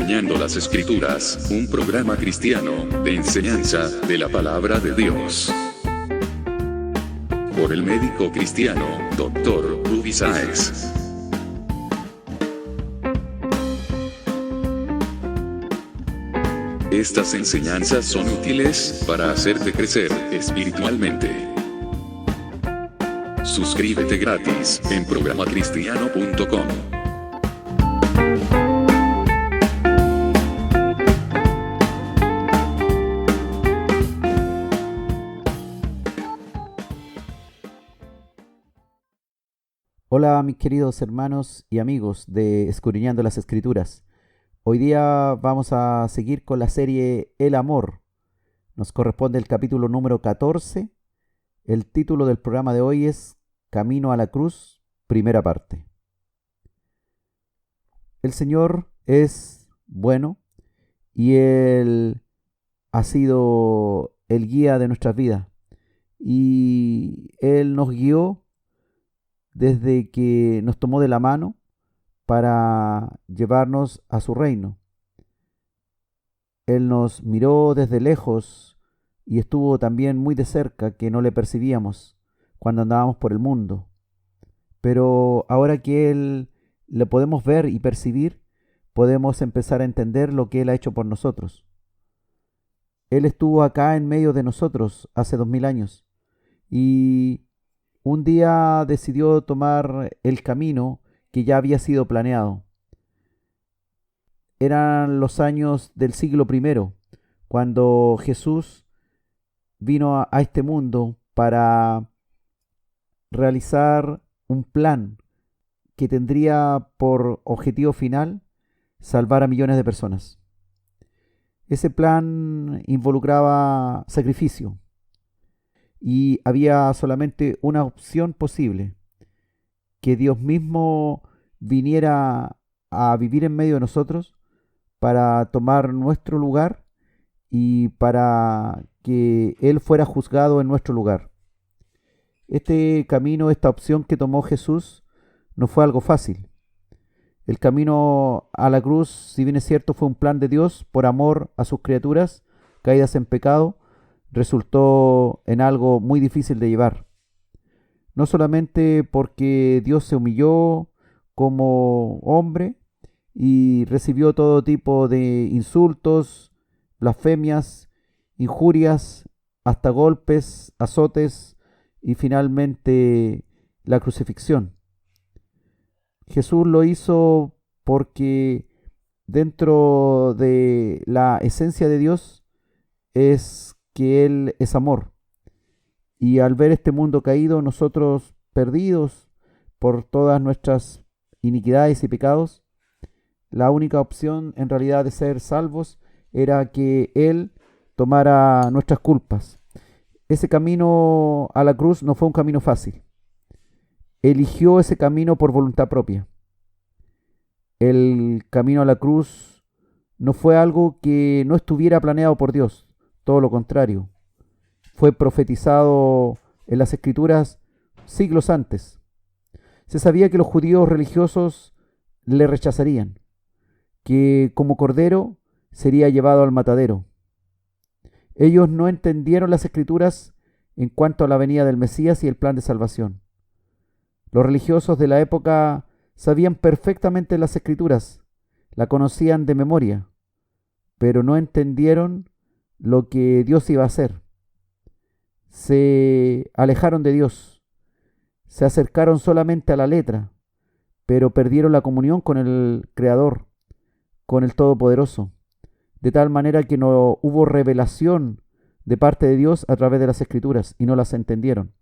Escudriñando las Escrituras, un programa cristiano de enseñanza de la palabra de Dios. Por el médico cristiano, Dr. Ruby Sáez. Estas enseñanzas son útiles para hacerte crecer espiritualmente. Suscríbete gratis en programacristiano.com. Hola mis queridos hermanos y amigos de Escudriñando las Escrituras. Hoy día vamos a seguir con la serie El Amor. Nos corresponde el capítulo número 14. El título del programa de hoy es Camino a la Cruz, primera parte. El Señor es bueno y Él ha sido el guía de nuestras vidas. Y Él nos guió desde que nos tomó de la mano para llevarnos a su reino. Él nos miró desde lejos y estuvo también muy de cerca, que no le percibíamos cuando andábamos por el mundo. Pero ahora que Él le podemos ver y percibir, podemos empezar a entender lo que Él ha hecho por nosotros. Él estuvo acá en medio de nosotros hace 2000 años y un día decidió tomar el camino que ya había sido planeado. Eran los años del siglo I, cuando Jesús vino a este mundo para realizar un plan que tendría por objetivo final salvar a millones de personas. Ese plan involucraba sacrificio. Y había solamente una opción posible: que Dios mismo viniera a vivir en medio de nosotros para tomar nuestro lugar y para que Él fuera juzgado en nuestro lugar. Este camino, esta opción que tomó Jesús, no fue algo fácil. El camino a la cruz, si bien es cierto, fue un plan de Dios por amor a sus criaturas caídas en pecado, resultó en algo muy difícil de llevar. No solamente porque Dios se humilló como hombre y recibió todo tipo de insultos, blasfemias, injurias, hasta golpes, azotes y finalmente la crucifixión. Jesús lo hizo porque dentro de la esencia de Dios es que Él es amor. Y al ver este mundo caído, nosotros perdidos por todas nuestras iniquidades y pecados, la única opción en realidad de ser salvos era que Él tomara nuestras culpas. Ese camino a la cruz no fue un camino fácil. Eligió ese camino por voluntad propia. El camino a la cruz no fue algo que no estuviera planeado por Dios. Todo lo contrario, fue profetizado en las Escrituras siglos antes. Se sabía que los judíos religiosos le rechazarían, que como cordero sería llevado al matadero. Ellos no entendieron las Escrituras en cuanto a la venida del Mesías y el plan de salvación. Los religiosos de la época sabían perfectamente las Escrituras, la conocían de memoria, pero no entendieron lo que Dios iba a hacer. Se alejaron de Dios, se acercaron solamente a la letra, pero perdieron la comunión con el Creador, con el Todopoderoso, de tal manera que no hubo revelación de parte de Dios a través de las Escrituras y no las entendieron.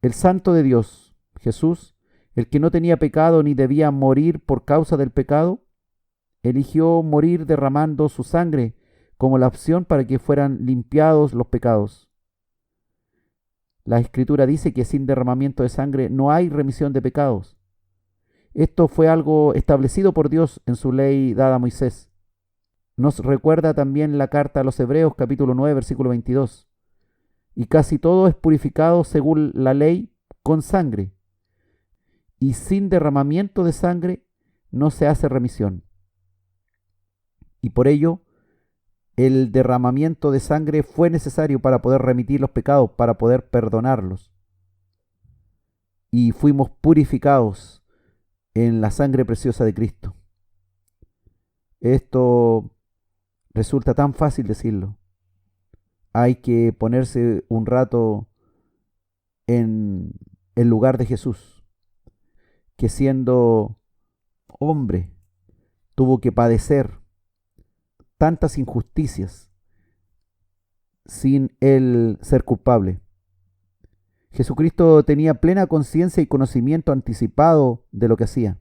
El Santo de Dios, Jesús, el que no tenía pecado ni debía morir por causa del pecado, eligió morir derramando su sangre como la opción para que fueran limpiados los pecados. La Escritura dice que sin derramamiento de sangre no hay remisión de pecados. Esto fue algo establecido por Dios en su ley dada a Moisés. Nos recuerda también la carta a los Hebreos, capítulo 9, versículo 22. Y casi todo es purificado según la ley con sangre, y sin derramamiento de sangre no se hace remisión. y por ello el derramamiento de sangre fue necesario para poder remitir los pecados, para poder perdonarlos. Y fuimos purificados en la sangre preciosa de Cristo. Esto resulta tan fácil decirlo. Hay que ponerse un rato en el lugar de Jesús, que siendo hombre tuvo que padecer tantas injusticias sin él ser culpable. Jesucristo tenía plena conciencia y conocimiento anticipado de lo que hacía.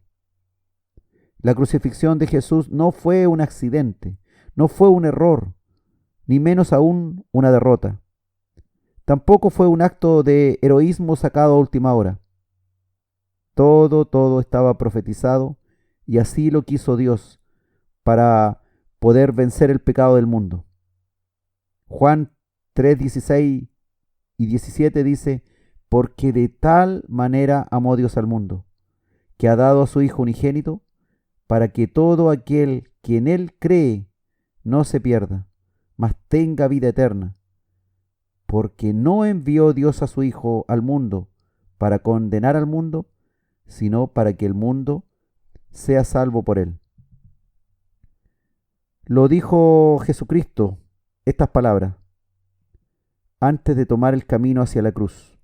La crucifixión de Jesús no fue un accidente, no fue un error, ni menos aún una derrota. Tampoco fue un acto de heroísmo sacado a última hora. Todo estaba profetizado y así lo quiso Dios para poder vencer el pecado del mundo. Juan 3:16 y 17 dice: porque de tal manera amó Dios al mundo, que ha dado a su Hijo unigénito, para que todo aquel que en Él cree no se pierda, mas tenga vida eterna. Porque no envió Dios a su Hijo al mundo para condenar al mundo, sino para que el mundo sea salvo por Él. Lo dijo Jesucristo, estas palabras, antes de tomar el camino hacia la cruz.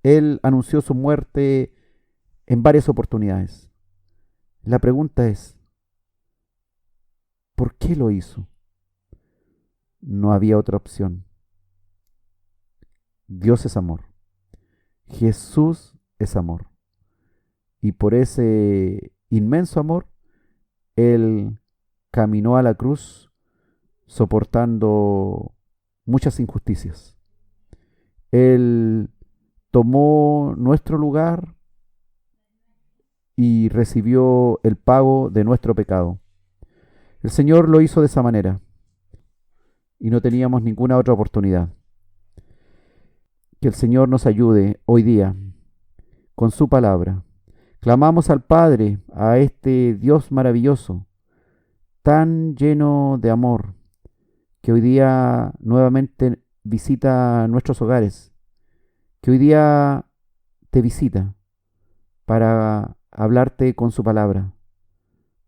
Él anunció su muerte en varias oportunidades. La pregunta es, ¿por qué lo hizo? No había otra opción. Dios es amor. Jesús es amor. Y por ese inmenso amor, Él caminó a la cruz soportando muchas injusticias. Él tomó nuestro lugar y recibió el pago de nuestro pecado. El Señor lo hizo de esa manera y no teníamos ninguna otra oportunidad. Que el Señor nos ayude hoy día con su palabra. Clamamos al Padre, a este Dios maravilloso, tan lleno de amor, que hoy día nuevamente visita nuestros hogares, que hoy día te visita para hablarte con su palabra,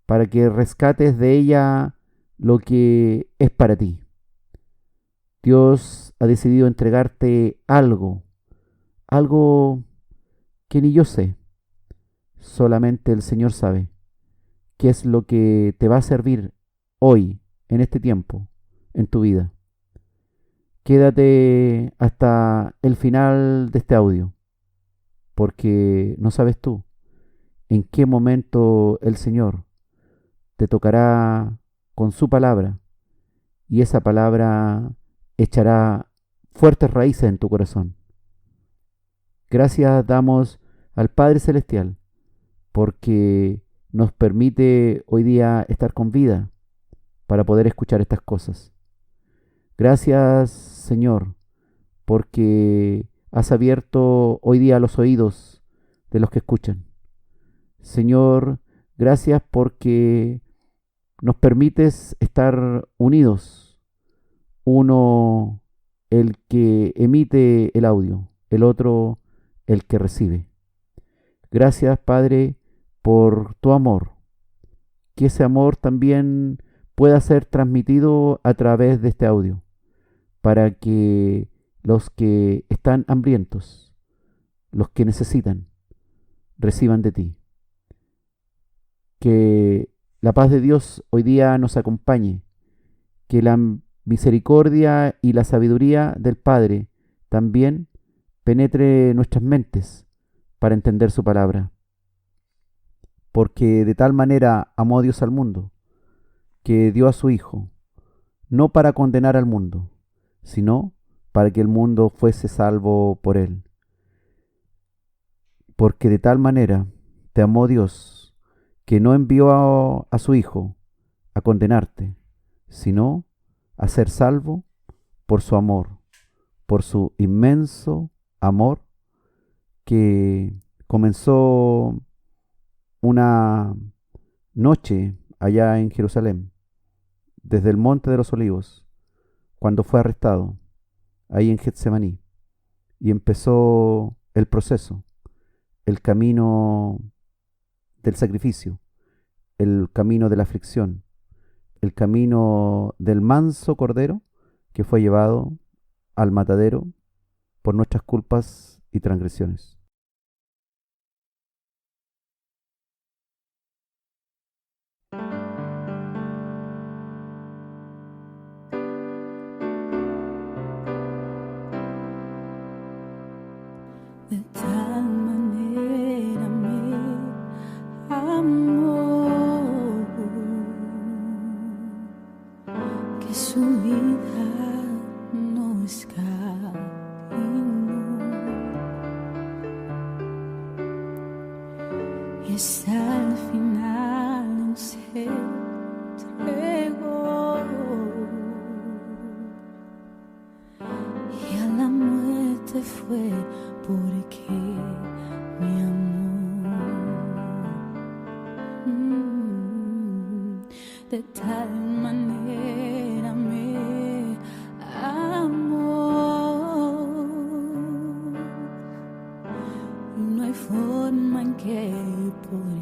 para que rescates de ella lo que es para ti. Dios ha decidido entregarte algo que ni yo sé, solamente el Señor sabe qué es lo que te va a servir hoy, en este tiempo, en tu vida. Quédate hasta el final de este audio, porque no sabes tú en qué momento el Señor te tocará con su palabra y esa palabra echará fuertes raíces en tu corazón. Gracias damos al Padre Celestial porque nos permite hoy día estar con vida para poder escuchar estas cosas. Gracias, Señor, porque has abierto hoy día los oídos de los que escuchan. Señor, gracias porque nos permites estar unidos. Uno, el que emite el audio, el otro, el que recibe. Gracias, Padre, por tu amor. Que ese amor también pueda ser transmitido a través de este audio, para que los que están hambrientos, los que necesitan, reciban de ti. Que la paz de Dios hoy día nos acompañe, que la misericordia y la sabiduría del Padre también penetre nuestras mentes para entender su palabra. Porque de tal manera amó Dios al mundo, que dio a su Hijo, no para condenar al mundo, sino para que el mundo fuese salvo por él. Porque de tal manera te amó Dios, que no envió a su Hijo a condenarte, sino a ser salvo por su amor, por su inmenso amor que comenzó una noche allá en Jerusalén, desde el Monte de los Olivos, cuando fue arrestado, ahí en Getsemaní, y empezó el proceso, el camino del sacrificio, el camino de la aflicción, el camino del manso cordero que fue llevado al matadero por nuestras culpas y transgresiones. De tal manera me amó que su vida no escatimó, y hasta el final se entregó, y a la muerte fue porque me amó. De tal manera me amó, y no hay forma en que podré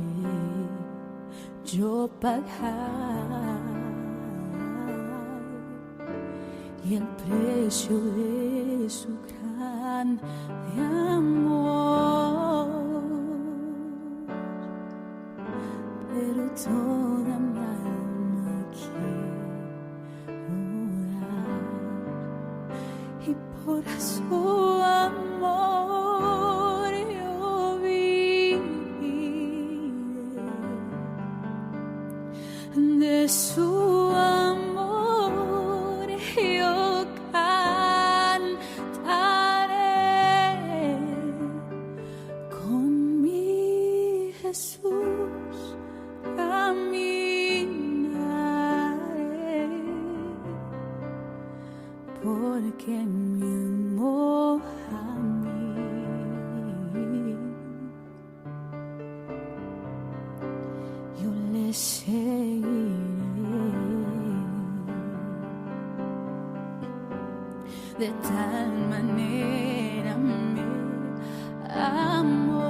yo pagar, y el precio de su gran de amor, pero toda mi alma quiero orar, y por su amor yo viviré, de su amor yo cantaré, con mi Jesús caminaré, porque me amó a mí. Yo le seguiré, de tal manera me amó,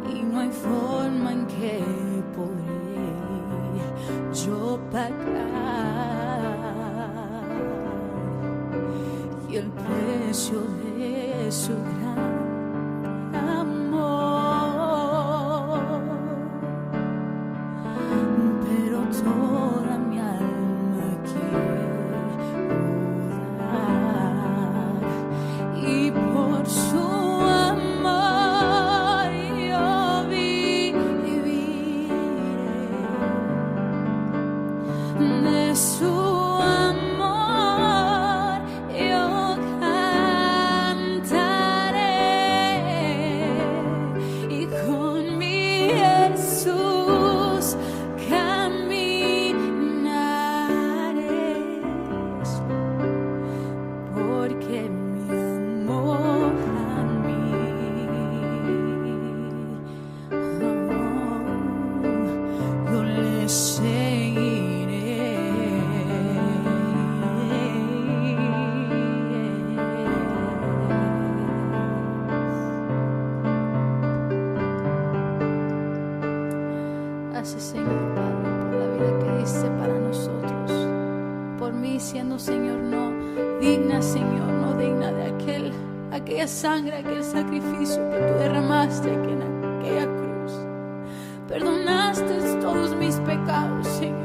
y no hay forma en que podré yo pagar, y el precio de su gran amor, pero toda mi alma quiero dar, y por su amor yo viviré, de su amor yo cantaré, y con mi Jesús caminaré, porque me amó a mí. Yo le seguiré, gracias, Señor Padre, por la vida que diste para nosotros, por mí siendo, Señor, no digna, Señor, no digna de aquella sangre, aquel sacrificio que tú derramaste aquí en aquella cruz. Perdonaste todos mis pecados, Señor.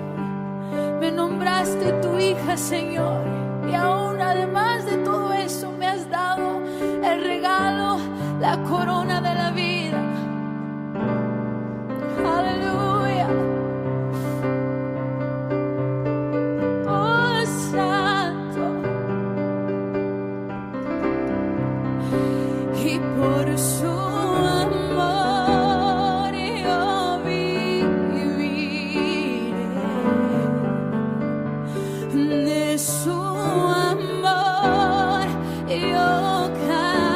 Me nombraste tu hija, Señor, y aún además de todo eso me has dado el regalo, la corona de la vida. Aleluya. Oh, Santo. Y por su amor yo viviré, de su amor yo cantaré,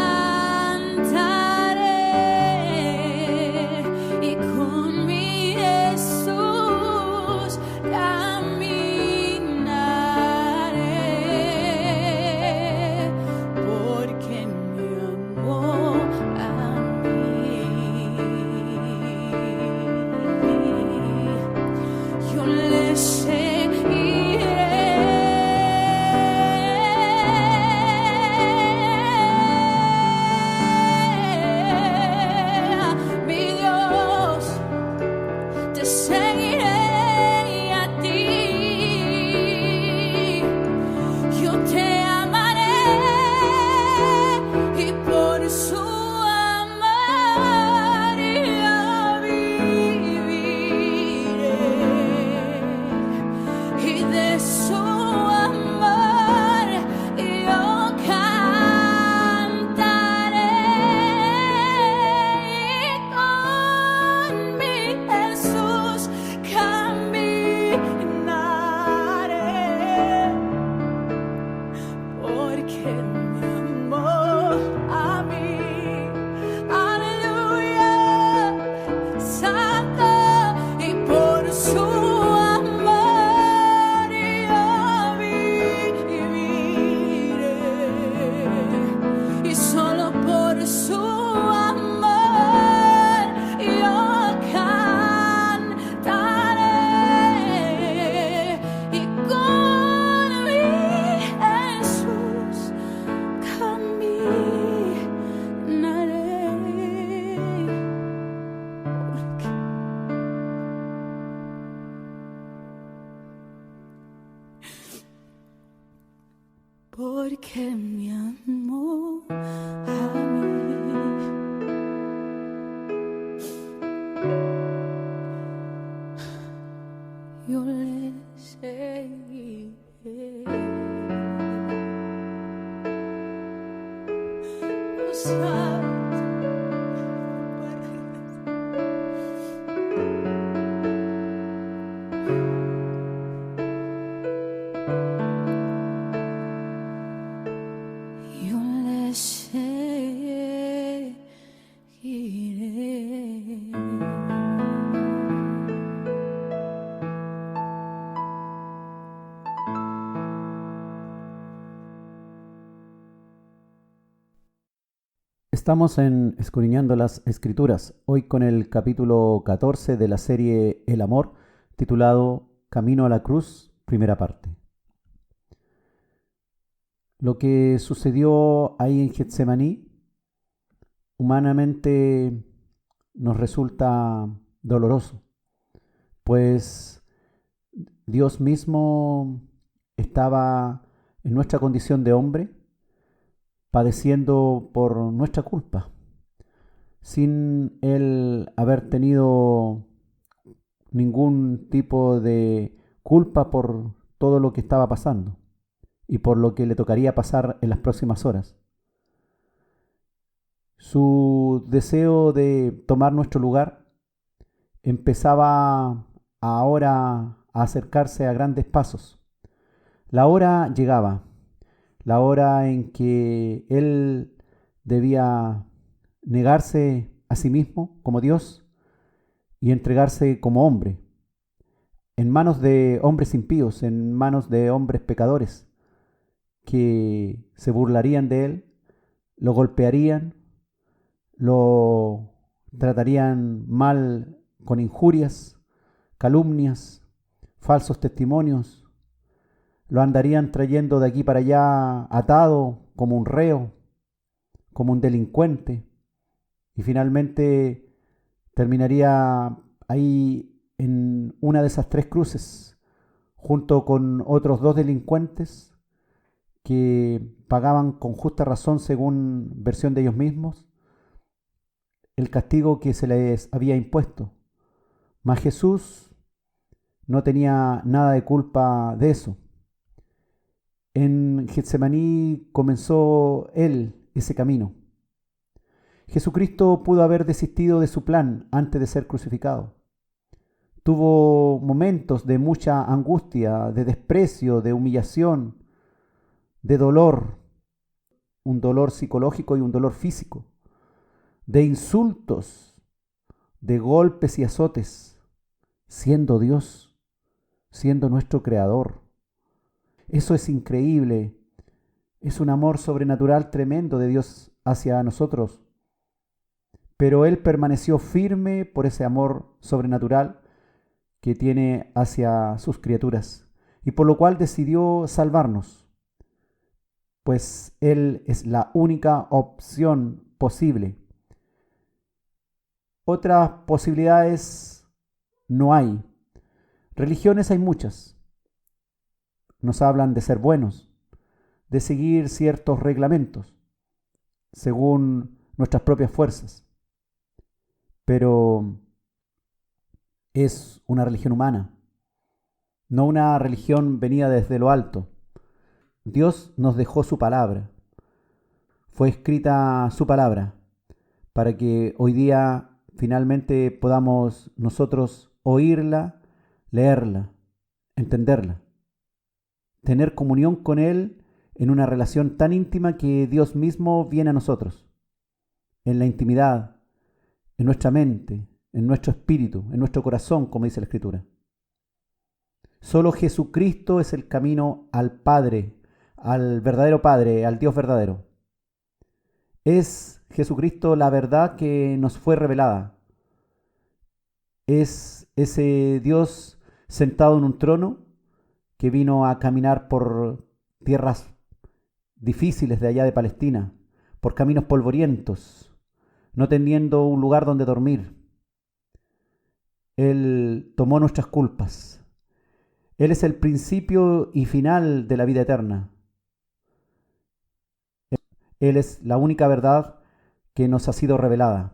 y con mi Jesús su amor yo cantaré, y con mi Jesús caminaré, porque me amó a mí. Aleluya, santo, y por su amor yo viviré, y solo por su amor yo cantaré, y con mi Jesús caminaré, porque me amó a mí. Yo le seguiré. Oh, santo, yo le seguiré. Estamos en Escudriñando las Escrituras, hoy con el capítulo 14 de la serie El Amor, titulado Camino a la Cruz, primera parte. Lo que sucedió ahí en Getsemaní, humanamente nos resulta doloroso, pues Dios mismo estaba en nuestra condición de hombre, padeciendo por nuestra culpa, sin Él haber tenido ningún tipo de culpa por todo lo que estaba pasando y por lo que le tocaría pasar en las próximas horas. Su deseo de tomar nuestro lugar empezaba ahora a acercarse a grandes pasos. La hora llegaba, la hora en que Él debía negarse a sí mismo como Dios y entregarse como hombre, en manos de hombres impíos, en manos de hombres pecadores, que se burlarían de Él, lo golpearían, lo tratarían mal con injurias, calumnias, falsos testimonios, lo andarían trayendo de aquí para allá atado como un reo, como un delincuente, y finalmente terminaría ahí en una de esas tres cruces, junto con otros dos delincuentes que pagaban con justa razón, según versión de ellos mismos, el castigo que se les había impuesto. Mas Jesús no tenía nada de culpa de eso. En Getsemaní comenzó Él ese camino. Jesucristo pudo haber desistido de su plan antes de ser crucificado. Tuvo momentos de mucha angustia, de desprecio, de humillación, de dolor, un dolor psicológico y un dolor físico, de insultos, de golpes y azotes, siendo Dios, siendo nuestro Creador. Eso es increíble, es un amor sobrenatural tremendo de Dios hacia nosotros. Pero Él permaneció firme por ese amor sobrenatural que tiene hacia sus criaturas, y por lo cual decidió salvarnos, pues Él es la única opción posible. Otras posibilidades no hay. Religiones hay muchas. Nos hablan de ser buenos, de seguir ciertos reglamentos, según nuestras propias fuerzas. Pero es una religión humana, no una religión venida desde lo alto. Dios nos dejó su palabra. Fue escrita su palabra para que hoy día finalmente podamos nosotros oírla, leerla, entenderla, tener comunión con Él en una relación tan íntima que Dios mismo viene a nosotros, en la intimidad, en nuestra mente, en nuestro espíritu, en nuestro corazón, como dice la Escritura. Solo Jesucristo es el camino al Padre, al verdadero Padre, al Dios verdadero. Es Jesucristo la verdad que nos fue revelada. Es ese Dios sentado en un trono que vino a caminar por tierras difíciles de allá de Palestina, por caminos polvorientos, no teniendo un lugar donde dormir. Él tomó nuestras culpas. Él es el principio y final de la vida eterna. Él es la única verdad que nos ha sido revelada.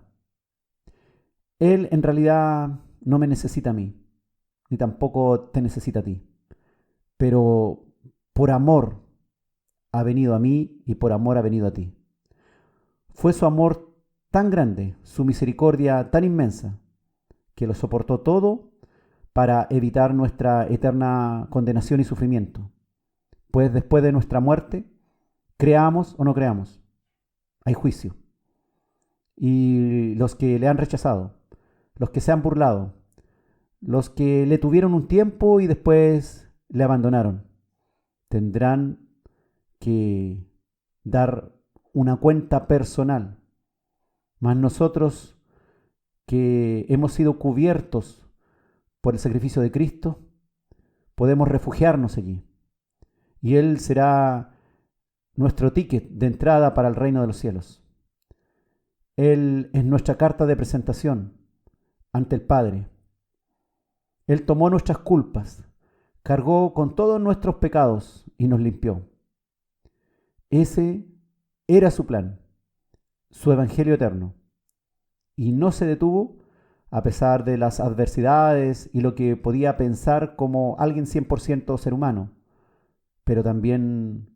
Él en realidad no me necesita a mí, ni tampoco te necesita a ti. Pero por amor ha venido a mí y por amor ha venido a ti. Fue su amor tan grande, su misericordia tan inmensa, que lo soportó todo para evitar nuestra eterna condenación y sufrimiento. Pues después de nuestra muerte, creamos o no creamos, hay juicio. Y los que le han rechazado, los que se han burlado, los que le tuvieron un tiempo y después le abandonaron, tendrán que dar una cuenta personal. Mas nosotros que hemos sido cubiertos por el sacrificio de Cristo, podemos refugiarnos allí. Y Él será nuestro ticket de entrada para el reino de los cielos. Él es nuestra carta de presentación ante el Padre. Él tomó nuestras culpas, cargó con todos nuestros pecados y nos limpió. Ese era su plan, su evangelio eterno. Y no se detuvo a pesar de las adversidades y lo que podía pensar como alguien 100% ser humano, pero también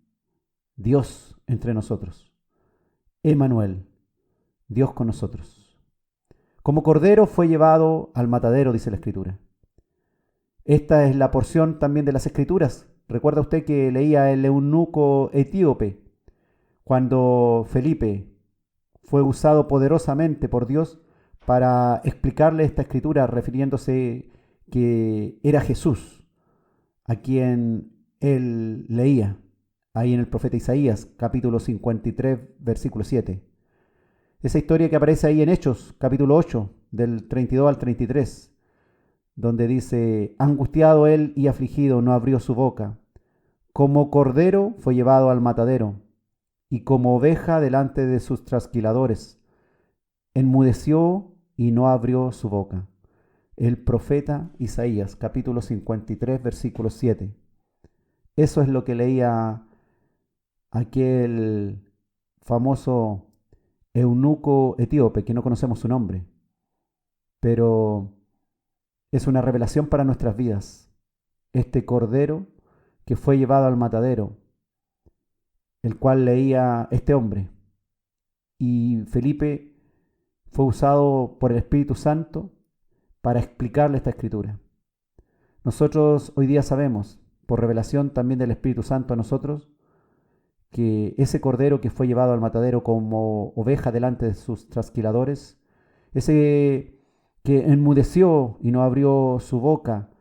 Dios entre nosotros. Emmanuel, Dios con nosotros. Como cordero fue llevado al matadero, dice la Escritura. Esta es la porción también de las Escrituras. Recuerda usted que leía el eunuco etíope cuando Felipe fue usado poderosamente por Dios para explicarle esta escritura, refiriéndose que era Jesús a quien él leía ahí en el profeta Isaías, capítulo 53, versículo 7. Esa historia que aparece ahí en Hechos, capítulo 8, del 32 al 33, donde dice: angustiado él y afligido, no abrió su boca. Como cordero fue llevado al matadero, y como oveja delante de sus trasquiladores, enmudeció y no abrió su boca. El profeta Isaías, capítulo 53, versículo 7. Eso es lo que leía aquel famoso eunuco etíope, que no conocemos su nombre, pero es una revelación para nuestras vidas. Este cordero que fue llevado al matadero, el cual leía este hombre. Y Felipe fue usado por el Espíritu Santo para explicarle esta escritura. Nosotros hoy día sabemos, por revelación también del Espíritu Santo a nosotros, que ese cordero que fue llevado al matadero como oveja delante de sus trasquiladores, ese que enmudeció y no abrió su boca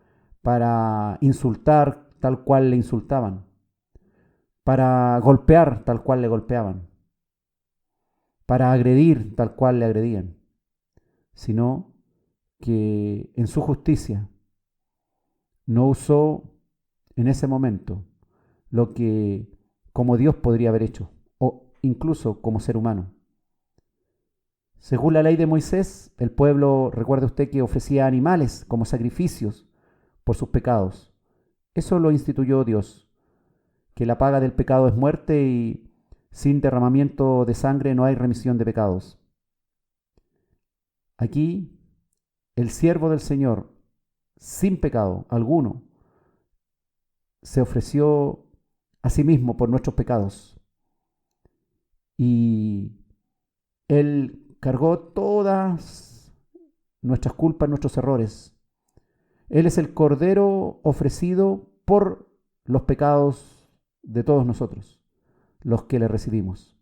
para insultar tal cual le insultaban, para golpear tal cual le golpeaban, para agredir tal cual le agredían, sino que en su justicia no usó en ese momento lo que como Dios podría haber hecho, o incluso como ser humano. Según la ley de Moisés, el pueblo, recuerde usted que ofrecía animales como sacrificios por sus pecados. Eso lo instituyó Dios, que la paga del pecado es muerte y sin derramamiento de sangre no hay remisión de pecados. Aquí, el siervo del Señor, sin pecado alguno, se ofreció a sí mismo por nuestros pecados. Y Él cargó todas nuestras culpas, nuestros errores. Él es el Cordero ofrecido por los pecados de todos nosotros, los que le recibimos.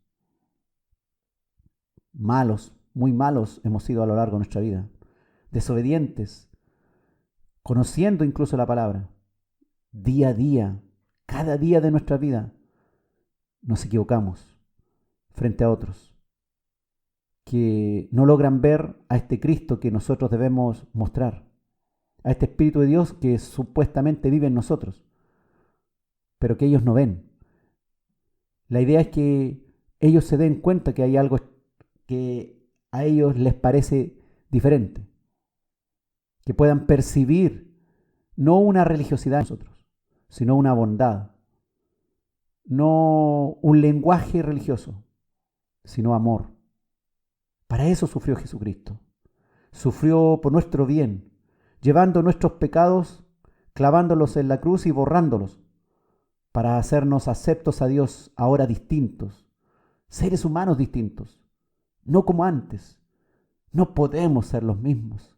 Malos, muy malos hemos sido a lo largo de nuestra vida, desobedientes, conociendo incluso la palabra. Día a día, cada día de nuestra vida, nos equivocamos frente a otros que no logran ver a este Cristo que nosotros debemos mostrar, a este Espíritu de Dios que supuestamente vive en nosotros, pero que ellos no ven. La idea es que ellos se den cuenta que hay algo que a ellos les parece diferente, que puedan percibir no una religiosidad en nosotros, sino una bondad, no un lenguaje religioso, sino amor. Para eso sufrió Jesucristo. Sufrió por nuestro bien, llevando nuestros pecados, clavándolos en la cruz y borrándolos, para hacernos aceptos a Dios ahora distintos, seres humanos distintos, no como antes. No podemos ser los mismos.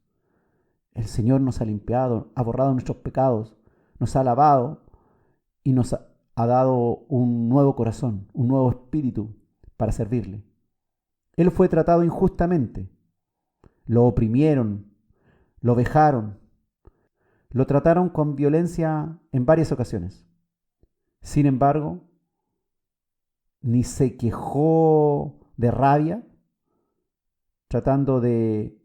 El Señor nos ha limpiado, ha borrado nuestros pecados, nos ha lavado y nos ha dado un nuevo corazón, un nuevo espíritu para servirle. Él fue tratado injustamente. Lo oprimieron, lo vejaron, lo trataron con violencia en varias ocasiones. Sin embargo, ni se quejó de rabia, tratando de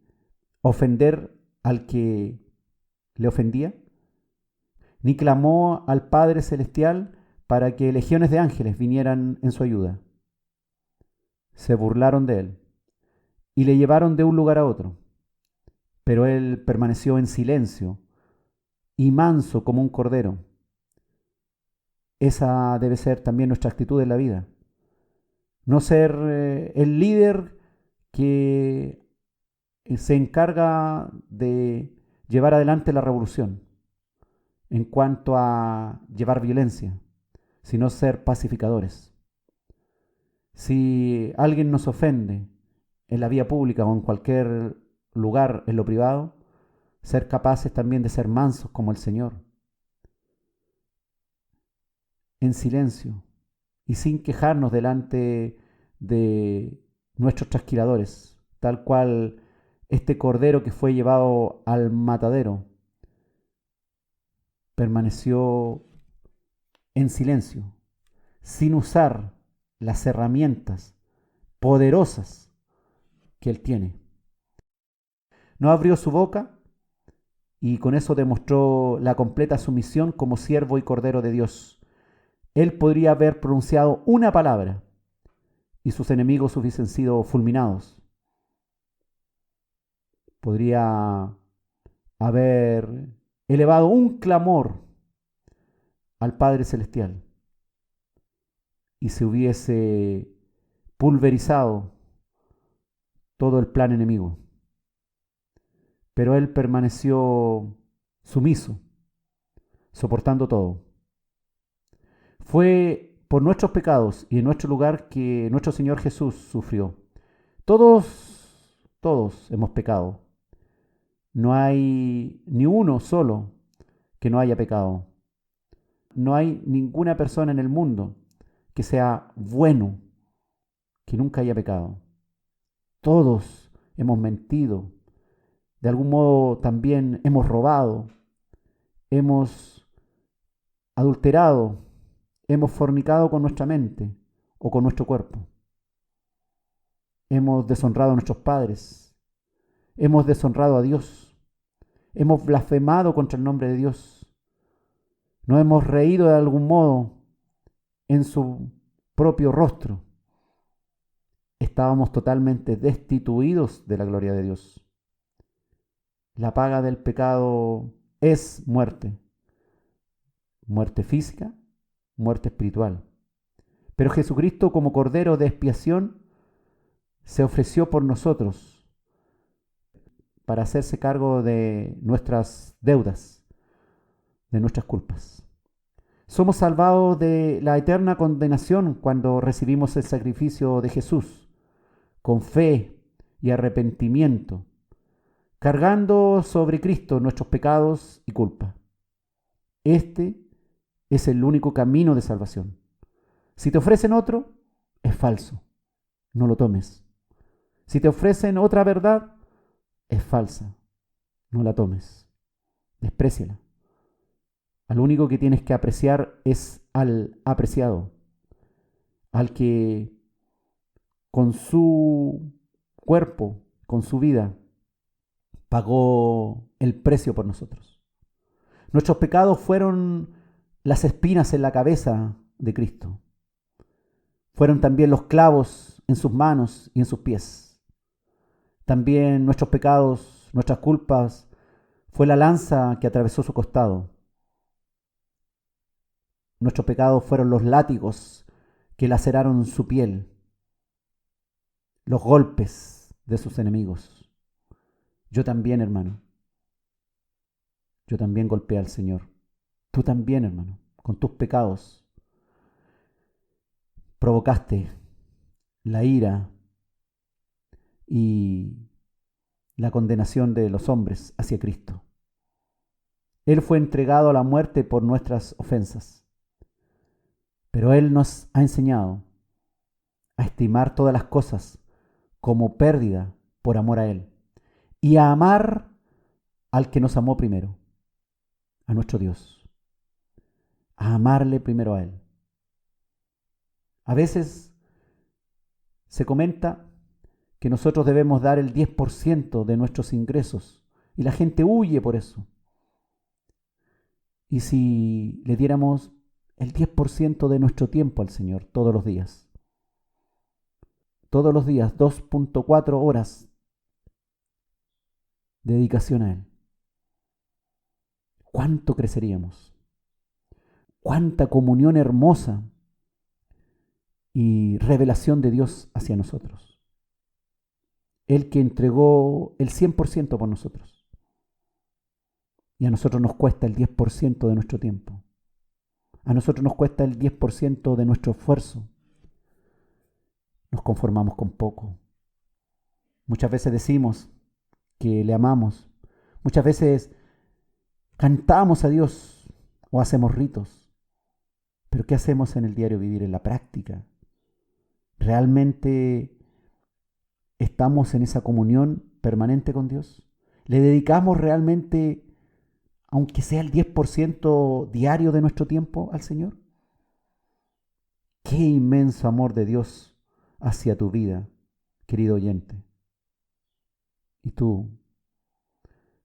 ofender al que le ofendía, ni clamó al Padre Celestial para que legiones de ángeles vinieran en su ayuda. Se burlaron de él y le llevaron de un lugar a otro, pero él permaneció en silencio y manso como un cordero. Esa debe ser también nuestra actitud en la vida. No ser el líder que se encarga de llevar adelante la revolución en cuanto a llevar violencia, sino ser pacificadores. Si alguien nos ofende en la vía pública o en cualquier lugar en lo privado, ser capaces también de ser mansos como el Señor, en silencio y sin quejarnos delante de nuestros trasquiladores, tal cual este cordero que fue llevado al matadero permaneció en silencio, sin usar las herramientas poderosas que él tiene. No abrió su boca y con eso demostró la completa sumisión como siervo y cordero de Dios. Él podría haber pronunciado una palabra y sus enemigos hubiesen sido fulminados. Podría haber elevado un clamor al Padre Celestial y se hubiese pulverizado todo el plan enemigo. Pero él permaneció sumiso, soportando todo. Fue por nuestros pecados y en nuestro lugar que nuestro Señor Jesús sufrió. Todos hemos pecado. No hay ni uno solo que no haya pecado. No hay ninguna persona en el mundo que sea bueno, que nunca haya pecado. Todos hemos mentido. De algún modo también hemos robado, hemos adulterado, hemos fornicado con nuestra mente o con nuestro cuerpo. Hemos deshonrado a nuestros padres, hemos deshonrado a Dios, hemos blasfemado contra el nombre de Dios, nos hemos reído de algún modo en su propio rostro. Estábamos totalmente destituidos de la gloria de Dios. La paga del pecado es muerte. Muerte física, muerte espiritual. Pero Jesucristo, como Cordero de expiación, se ofreció por nosotros para hacerse cargo de nuestras deudas, de nuestras culpas. Somos salvados de la eterna condenación cuando recibimos el sacrificio de Jesús, con fe y arrepentimiento, cargando sobre Cristo nuestros pecados y culpa. Este es el único camino de salvación. Si te ofrecen otro, es falso. No lo tomes. Si te ofrecen otra verdad, es falsa. No la tomes. Despréciala. Al único que tienes que apreciar es al apreciado, al que con su cuerpo, con su vida, pagó el precio por nosotros. Nuestros pecados fueron las espinas en la cabeza de Cristo. Fueron también los clavos en sus manos y en sus pies. También nuestros pecados, nuestras culpas, fue la lanza que atravesó su costado. Nuestros pecados fueron los látigos que laceraron su piel, los golpes de sus enemigos. Yo también, hermano. Yo también golpeé al Señor. Tú también, hermano, con tus pecados provocaste la ira y la condenación de los hombres hacia Cristo. Él fue entregado a la muerte por nuestras ofensas, pero Él nos ha enseñado a estimar todas las cosas como pérdida por amor a Él y a amar al que nos amó primero, a nuestro Dios, a amarle primero a Él. A veces se comenta que nosotros debemos dar el 10% de nuestros ingresos y la gente huye por eso. ¿Y si le diéramos el 10% de nuestro tiempo al Señor todos los días? Todos los días, 2.4 horas de dedicación a Él. ¿Cuánto creceríamos? ¿Cuánta comunión hermosa y revelación de Dios hacia nosotros? Él que entregó el 100% por nosotros. Y a nosotros nos cuesta el 10% de nuestro tiempo. A nosotros nos cuesta el 10% de nuestro esfuerzo. Nos conformamos con poco. Muchas veces decimos que le amamos. Muchas veces cantamos a Dios o hacemos ritos. Pero ¿qué hacemos en el diario vivir, en la práctica? ¿Realmente estamos en esa comunión permanente con Dios? ¿Le dedicamos realmente, aunque sea el 10% diario de nuestro tiempo, al Señor? Qué inmenso amor de Dios hacia tu vida, querido oyente. Y tú,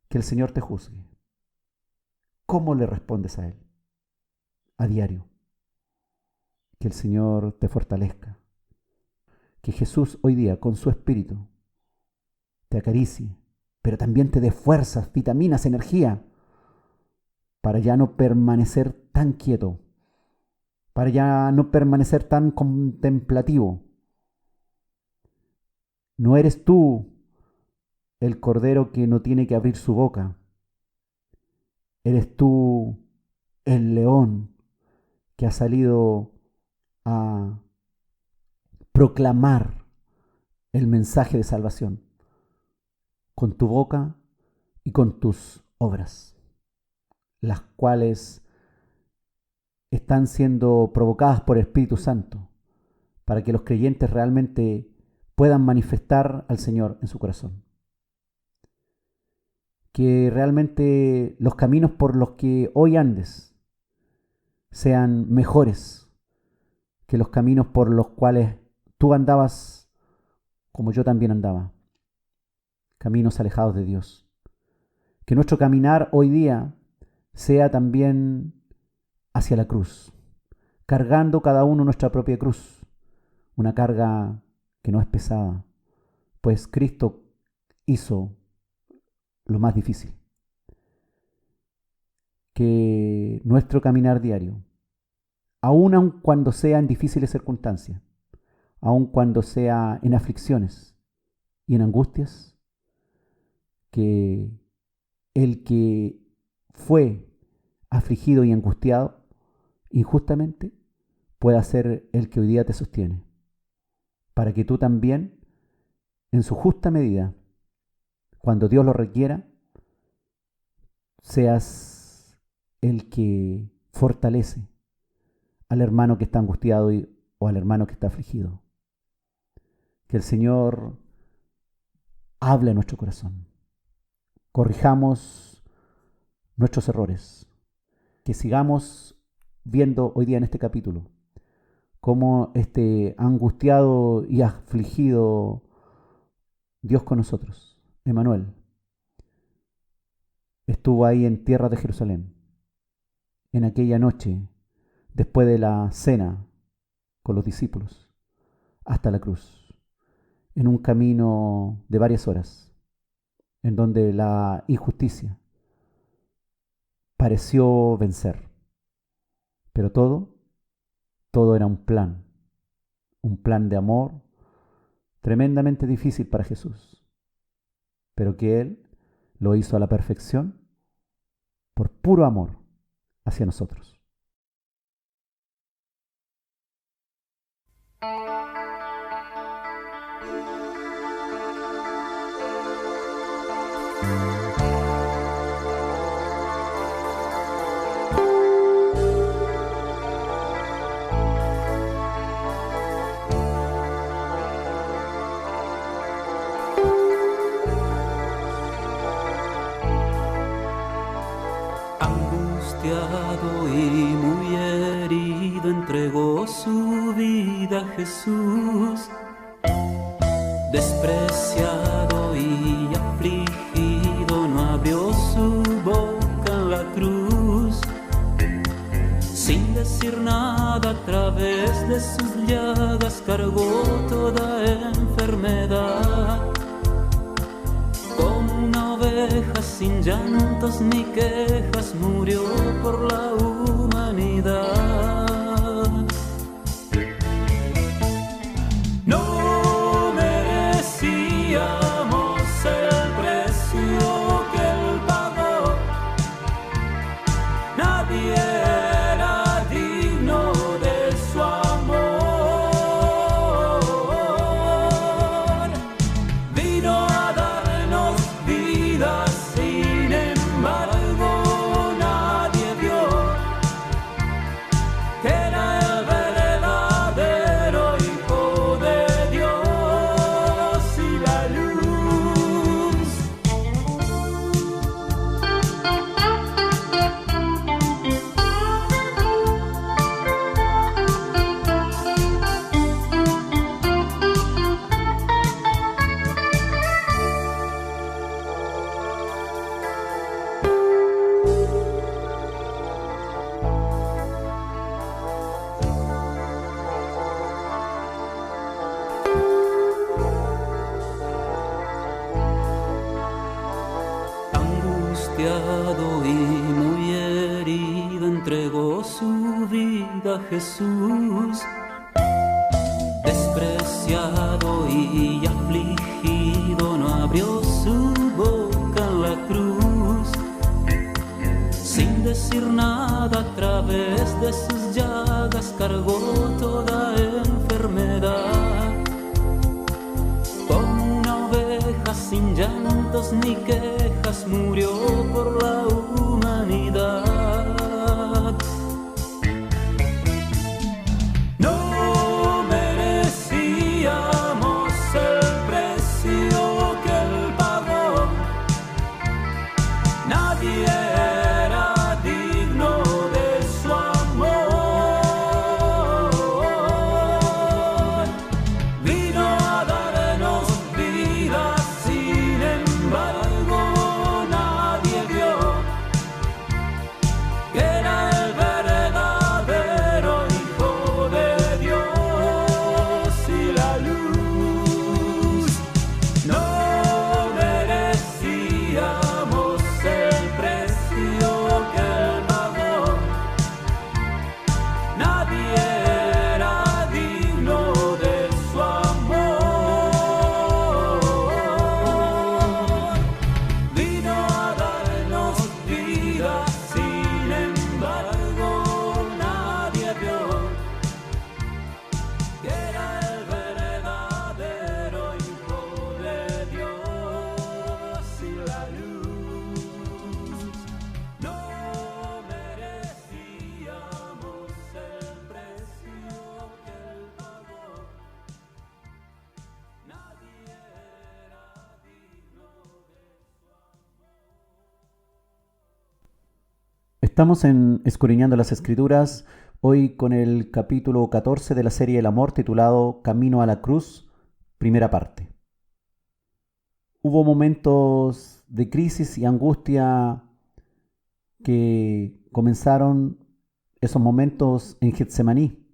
que el Señor te juzgue. ¿Cómo le respondes a Él? A diario. Que el Señor te fortalezca. Que Jesús hoy día, con su Espíritu, te acaricie, pero también te dé fuerzas, vitaminas, energía, para ya no permanecer tan quieto, para ya no permanecer tan contemplativo. No eres tú el cordero que no tiene que abrir su boca. Eres tú el león que ha salido a proclamar el mensaje de salvación con tu boca y con tus obras, las cuales están siendo provocadas por el Espíritu Santo para que los creyentes realmente puedan manifestar al Señor en su corazón. Que realmente los caminos por los que hoy andes sean mejores que los caminos por los cuales tú andabas como yo también andaba. Caminos alejados de Dios. Que nuestro caminar hoy día sea también hacia la cruz, cargando cada uno nuestra propia cruz, una carga que no es pesada, pues Cristo hizo lo más difícil. Que nuestro caminar diario, aun cuando sea en difíciles circunstancias, aun cuando sea en aflicciones y en angustias, que el que fue afligido y angustiado injustamente, pueda ser el que hoy día te sostiene, para que tú también, en su justa medida, cuando Dios lo requiera, seas el que fortalece al hermano que está angustiado o al hermano que está afligido. Que el Señor hable a nuestro corazón. Corrijamos nuestros errores. Que sigamos viendo hoy día en este capítulo cómo este angustiado y afligido Dios con nosotros, Emmanuel, estuvo ahí en tierra de Jerusalén, en aquella noche, después de la cena con los discípulos, hasta la cruz, en un camino de varias horas, en donde la injusticia pareció vencer. Pero todo era un plan de amor tremendamente difícil para Jesús, pero que Él lo hizo a la perfección por puro amor hacia nosotros. Angustiado y muy herido, entregó su vida a Jesús. Despreciado y afligido, no abrió su boca en la cruz. Sin decir nada, a través de sus llagas cargó toda enfermedad. Como una oveja sin llantos ni quejas, murió por la humanidad. No merecíamos el precio que Él pagó. Nadie era digno de su amor. Vino a darnos vida, sin embargo nadie vio que era el verdadero Hijo de Dios y la luz. Angustiado y muy herido, entregó su vida a Jesús. Despreciado y afligido, no abrió su boca en la cruz. Sin decir nada, a través de sus llagas cargó toda enfermedad. Como una oveja sin llantos ni quejas, murió por la humanidad. No merecíamos el precio que Él pagó. Nadie era digno de su amor. Estamos en Escudriñando las Escrituras, hoy con el capítulo 14 de la serie El Amor, titulado Camino a la Cruz, primera parte. Hubo momentos de crisis y angustia que comenzaron, esos momentos, en Getsemaní,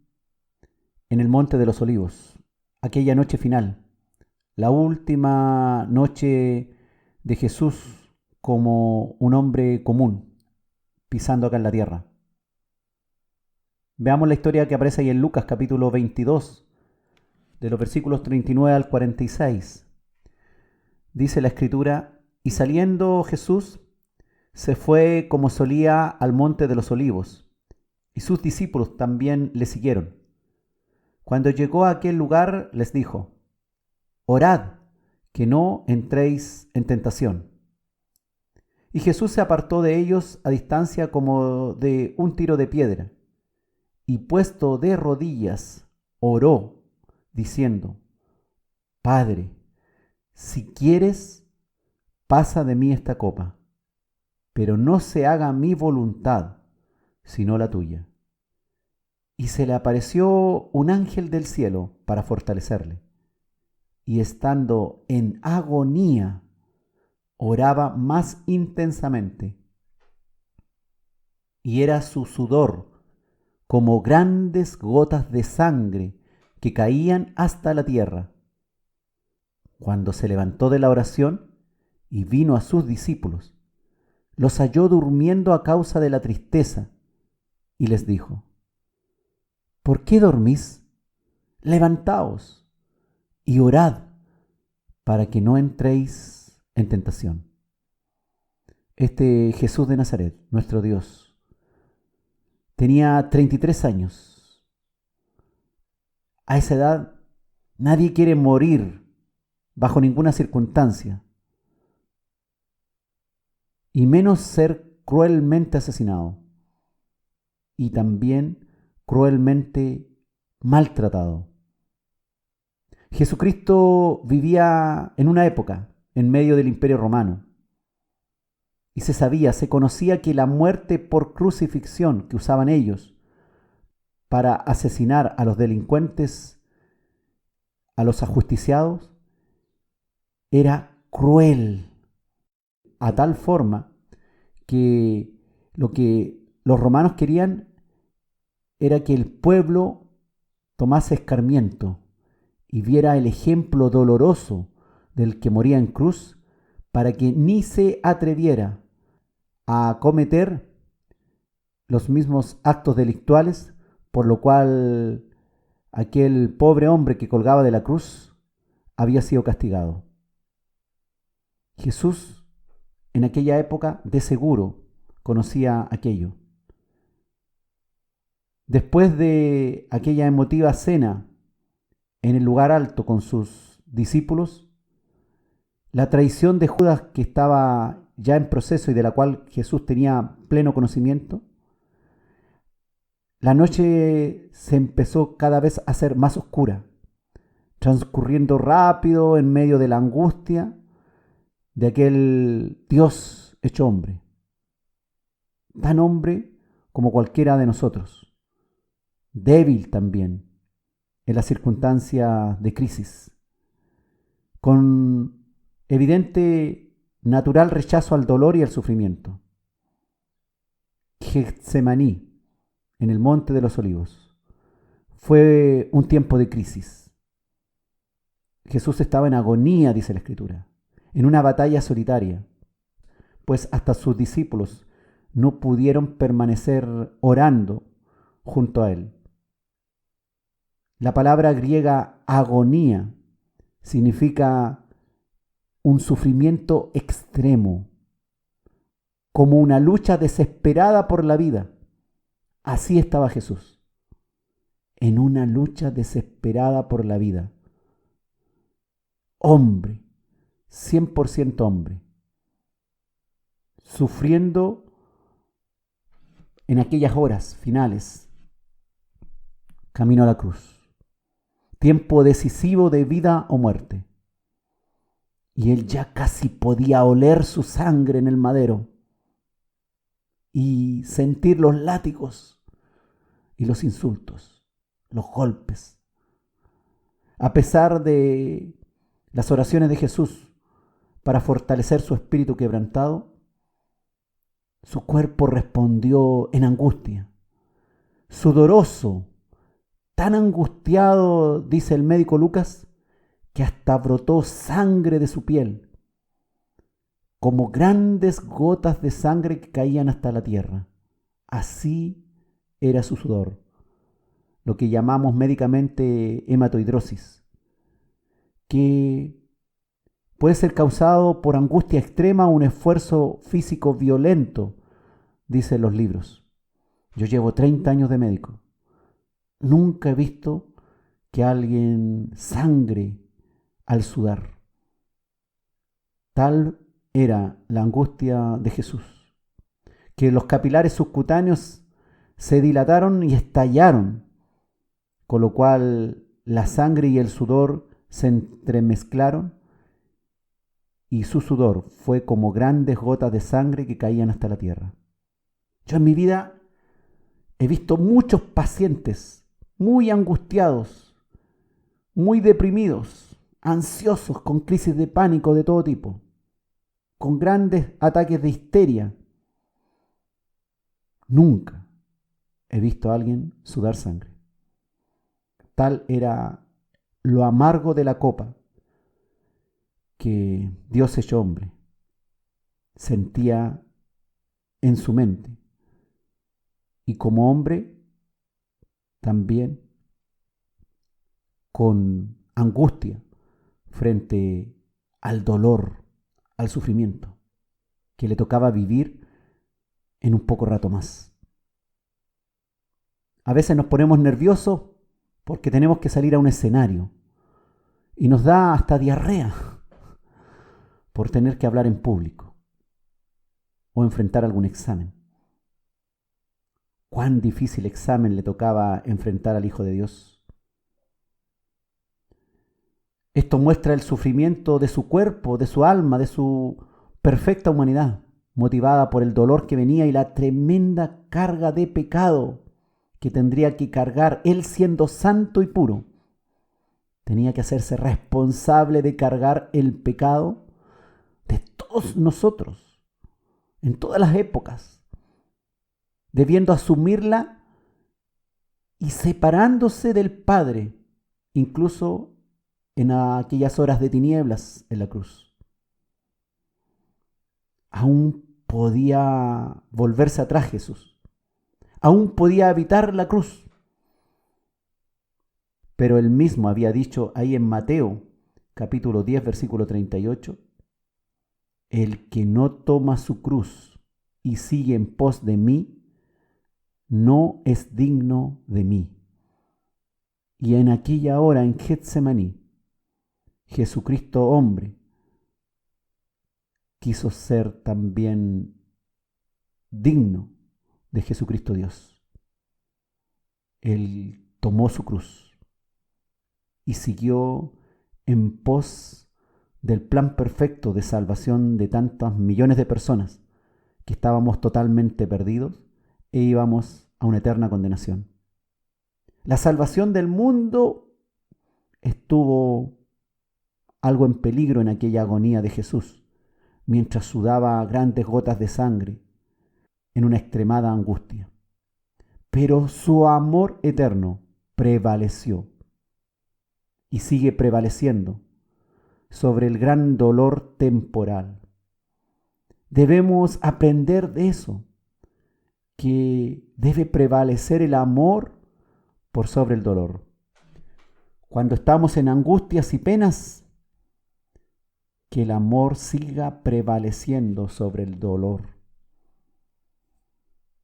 en el Monte de los Olivos, aquella noche final, la última noche de Jesús como un hombre común, pisando acá en la tierra. Veamos la historia que aparece ahí en Lucas capítulo 22, de los versículos 39 al 46. Dice la Escritura: y saliendo Jesús, se fue como solía al monte de los olivos, y sus discípulos también le siguieron. Cuando llegó a aquel lugar, les dijo: orad, que no entréis en tentación. Y Jesús se apartó de ellos a distancia como de un tiro de piedra, y puesto de rodillas, oró, diciendo: Padre, si quieres, pasa de mí esta copa, pero no se haga mi voluntad, sino la tuya. Y se le apareció un ángel del cielo para fortalecerle, y estando en agonía, oraba más intensamente, y era su sudor como grandes gotas de sangre que caían hasta la tierra. Cuando se levantó de la oración y vino a sus discípulos, los halló durmiendo a causa de la tristeza, y les dijo: ¿por qué dormís? Levantaos y orad para que no entréis en tentación. Este Jesús de Nazaret, nuestro Dios, tenía 33 años. A esa edad nadie quiere morir bajo ninguna circunstancia, y menos ser cruelmente asesinado y también cruelmente maltratado. Jesucristo vivía en una época en medio del Imperio Romano, y se conocía que la muerte por crucifixión que usaban ellos para asesinar a los delincuentes, a los ajusticiados, era cruel, a tal forma que lo que los romanos querían era que el pueblo tomase escarmiento y viera el ejemplo doloroso del que moría en cruz, para que ni se atreviera a cometer los mismos actos delictuales, por lo cual aquel pobre hombre que colgaba de la cruz había sido castigado. Jesús en aquella época de seguro conocía aquello. Después de aquella emotiva cena en el lugar alto con sus discípulos, la traición de Judas, que estaba ya en proceso y de la cual Jesús tenía pleno conocimiento, la noche se empezó cada vez a hacer más oscura, transcurriendo rápido en medio de la angustia de aquel Dios hecho hombre, tan hombre como cualquiera de nosotros, débil también en la circunstancia de crisis, con evidente natural rechazo al dolor y al sufrimiento. Getsemaní, en el Monte de los Olivos, fue un tiempo de crisis. Jesús estaba en agonía, dice la Escritura, en una batalla solitaria, pues hasta sus discípulos no pudieron permanecer orando junto a él. La palabra griega agonía significa un sufrimiento extremo, como una lucha desesperada por la vida. Así estaba Jesús, en una lucha desesperada por la vida. Hombre, 100% hombre, sufriendo en aquellas horas finales, camino a la cruz. Tiempo decisivo de vida o muerte. Y él ya casi podía oler su sangre en el madero. y sentir los látigos y los insultos, los golpes. A pesar de las oraciones de Jesús para fortalecer su espíritu quebrantado, su cuerpo respondió en angustia, sudoroso, tan angustiado, dice el médico Lucas, que hasta brotó sangre de su piel, como grandes gotas de sangre que caían hasta la tierra. Así era su sudor, lo que llamamos médicamente hematohidrosis, que puede ser causado por angustia extrema o un esfuerzo físico violento, dicen los libros. Yo llevo 30 años de médico. Nunca he visto que alguien sangre al sudar. Tal era la angustia de Jesús, que los capilares subcutáneos se dilataron y estallaron, con lo cual la sangre y el sudor se entremezclaron y su sudor fue como grandes gotas de sangre que caían hasta la tierra. Yo en mi vida he visto muchos pacientes muy angustiados, muy deprimidos, ansiosos, con crisis de pánico de todo tipo, con grandes ataques de histeria. Nunca he visto a alguien sudar sangre. Tal era lo amargo de la copa que Dios hecho hombre sentía en su mente, y como hombre también con angustia frente al dolor, al sufrimiento que le tocaba vivir en un poco rato más. A veces nos ponemos nerviosos porque tenemos que salir a un escenario y nos da hasta diarrea por tener que hablar en público o enfrentar algún examen. Cuán difícil examen le tocaba enfrentar al Hijo de Dios. Esto muestra el sufrimiento de su cuerpo, de su alma, de su perfecta humanidad, motivada por el dolor que venía y la tremenda carga de pecado que tendría que cargar él siendo santo y puro. Tenía que hacerse responsable de cargar el pecado de todos nosotros, en todas las épocas, debiendo asumirla y separándose del Padre, incluso en aquellas horas de tinieblas en la cruz. Aún podía volverse atrás Jesús, aún podía evitar la cruz, pero él mismo había dicho ahí en Mateo, capítulo 10, versículo 38, el que no toma su cruz y sigue en pos de mí, no es digno de mí. Y en aquella hora en Getsemaní, Jesucristo hombre quiso ser también digno de Jesucristo Dios. Él tomó su cruz y siguió en pos del plan perfecto de salvación de tantos millones de personas que estábamos totalmente perdidos e íbamos a una eterna condenación. La salvación del mundo estuvo algo en peligro en aquella agonía de Jesús, mientras sudaba grandes gotas de sangre en una extremada angustia. Pero su amor eterno prevaleció y sigue prevaleciendo sobre el gran dolor temporal. Debemos aprender de eso, que debe prevalecer el amor por sobre el dolor. Cuando estamos en angustias y penas, que el amor siga prevaleciendo sobre el dolor.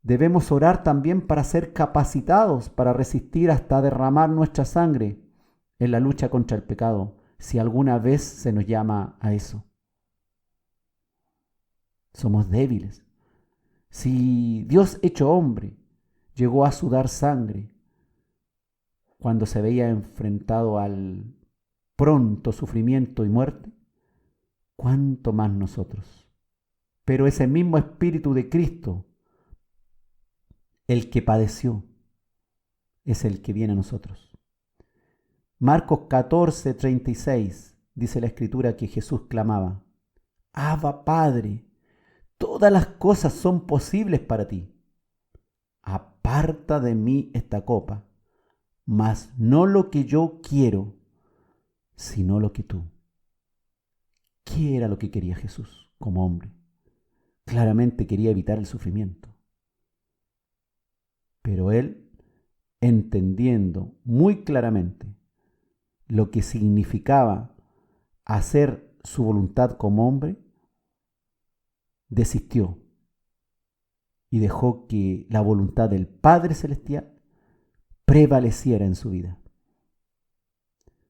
Debemos orar también para ser capacitados para resistir hasta derramar nuestra sangre en la lucha contra el pecado, si alguna vez se nos llama a eso. Somos débiles. Si Dios hecho hombre llegó a sudar sangre cuando se veía enfrentado al pronto sufrimiento y muerte, ¿cuánto más nosotros? Pero ese mismo Espíritu de Cristo el que padeció, es el que viene a nosotros. Marcos 14:36 dice la Escritura que Jesús clamaba: Abba, Padre, todas las cosas son posibles para ti. Aparta de mí esta copa, mas no lo que yo quiero, sino lo que tú. ¿Qué era lo que quería Jesús como hombre? Claramente quería evitar el sufrimiento. Pero él, entendiendo muy claramente lo que significaba hacer su voluntad como hombre, desistió y dejó que la voluntad del Padre Celestial prevaleciera en su vida.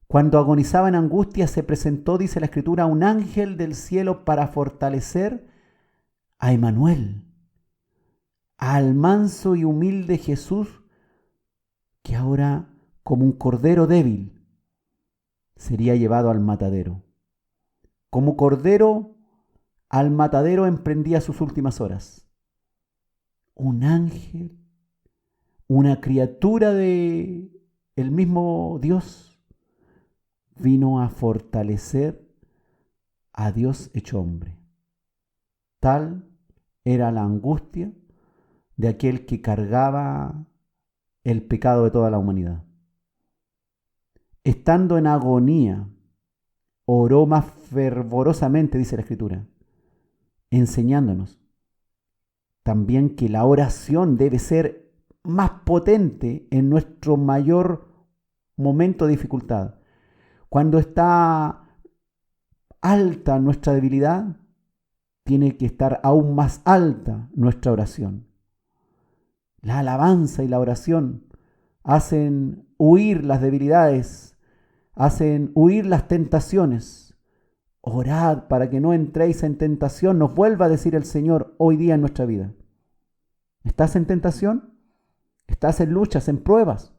Cuando agonizaba en angustia, se presentó, dice la Escritura, un ángel del cielo para fortalecer a Emmanuel, al manso y humilde Jesús, que ahora, como un cordero débil, sería llevado al matadero. Como cordero al matadero emprendía sus últimas horas. Un ángel, una criatura de el mismo Dios, vino a fortalecer a Dios hecho hombre. Tal era la angustia de aquel que cargaba el pecado de toda la humanidad. Estando en agonía, oró más fervorosamente, dice la Escritura, enseñándonos también que la oración debe ser más potente en nuestro mayor momento de dificultad. Cuando está alta nuestra debilidad, tiene que estar aún más alta nuestra oración. La alabanza y la oración hacen huir las debilidades, hacen huir las tentaciones. Orad para que no entréis en tentación, nos vuelva a decir el Señor hoy día en nuestra vida. ¿Estás en tentación? ¿Estás en luchas, en pruebas?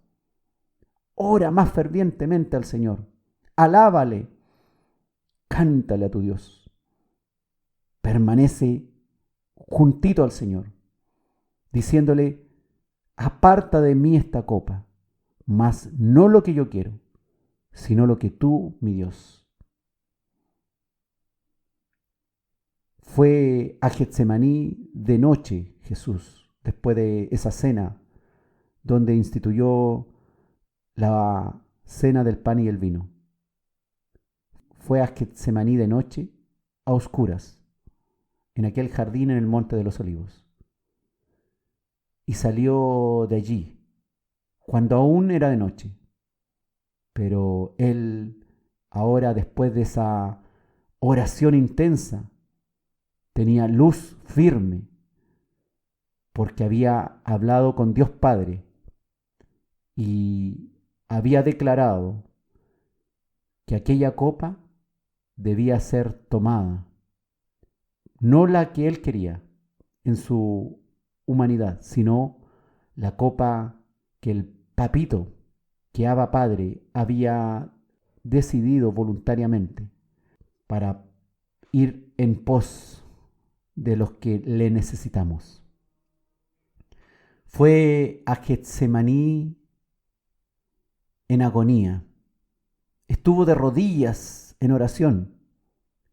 Ora más fervientemente al Señor. Alábale. Cántale a tu Dios. Permanece juntito al Señor, diciéndole: aparta de mí esta copa, mas no lo que yo quiero, sino lo que tú, mi Dios. Fue a Getsemaní de noche Jesús, después de esa cena, donde instituyó la cena del pan y el vino. Fue a Getsemaní de noche, a oscuras, en aquel jardín en el Monte de los Olivos. Y salió de allí, cuando aún era de noche. Pero él, ahora después de esa oración intensa, tenía luz firme, porque había hablado con Dios Padre y había declarado que aquella copa debía ser tomada, no la que él quería en su humanidad, sino la copa que el papito, que Abba Padre, había decidido voluntariamente para ir en pos de los que le necesitamos. Fue a Getsemaní en agonía, estuvo de rodillas en oración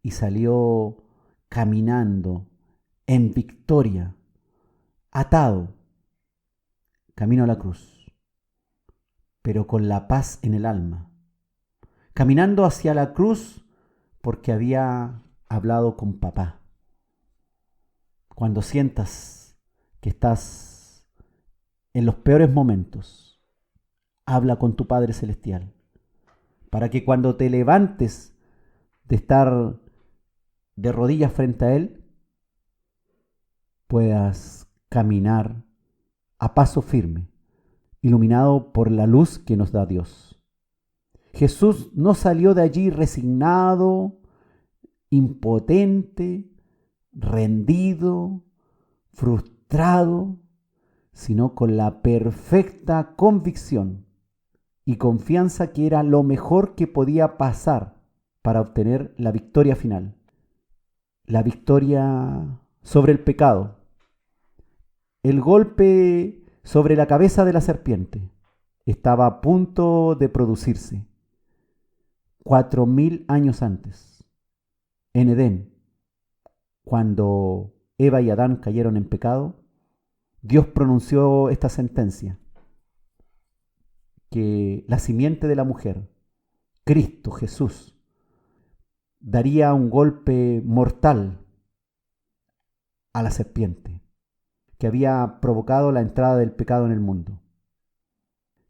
y salió caminando en victoria, atado, camino a la cruz, pero con la paz en el alma, caminando hacia la cruz porque había hablado con papá. Cuando sientas que estás en los peores momentos, habla con tu Padre Celestial, para que cuando te levantes de estar de rodillas frente a Él, puedas caminar a paso firme, iluminado por la luz que nos da Dios. Jesús no salió de allí resignado, impotente, rendido, frustrado, sino con la perfecta convicción y confianza que era lo mejor que podía pasar para obtener la victoria final, la victoria sobre el pecado, el golpe sobre la cabeza de la serpiente estaba a punto de producirse 4000 años antes, en Edén, cuando Eva y Adán cayeron en pecado. Dios pronunció esta sentencia, que la simiente de la mujer, Cristo Jesús, daría un golpe mortal a la serpiente que había provocado la entrada del pecado en el mundo.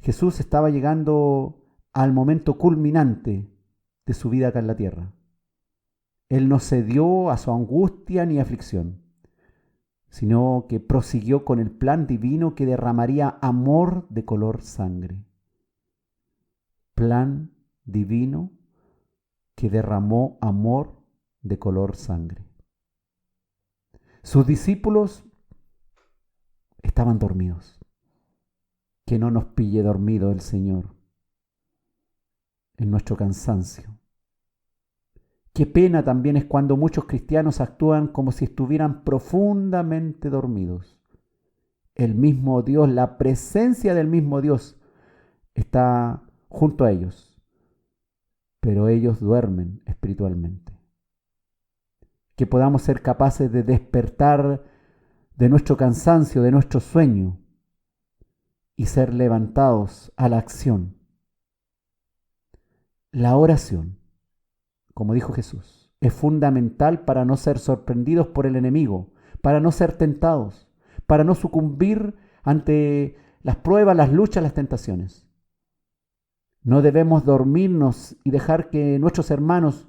Jesús estaba llegando al momento culminante de su vida acá en la tierra. Él no cedió a su angustia ni aflicción, sino que prosiguió con el plan divino que derramaría amor de color sangre. Plan divino que derramó amor de color sangre. Sus discípulos estaban dormidos. Que no nos pille dormido el Señor en nuestro cansancio. Qué pena también es cuando muchos cristianos actúan como si estuvieran profundamente dormidos. El mismo Dios, la presencia del mismo Dios está junto a ellos, pero ellos duermen espiritualmente. Que podamos ser capaces de despertar de nuestro cansancio, de nuestro sueño, y ser levantados a la acción. La oración, como dijo Jesús, es fundamental para no ser sorprendidos por el enemigo, para no ser tentados, para no sucumbir ante las pruebas, las luchas, las tentaciones. No debemos dormirnos y dejar que nuestros hermanos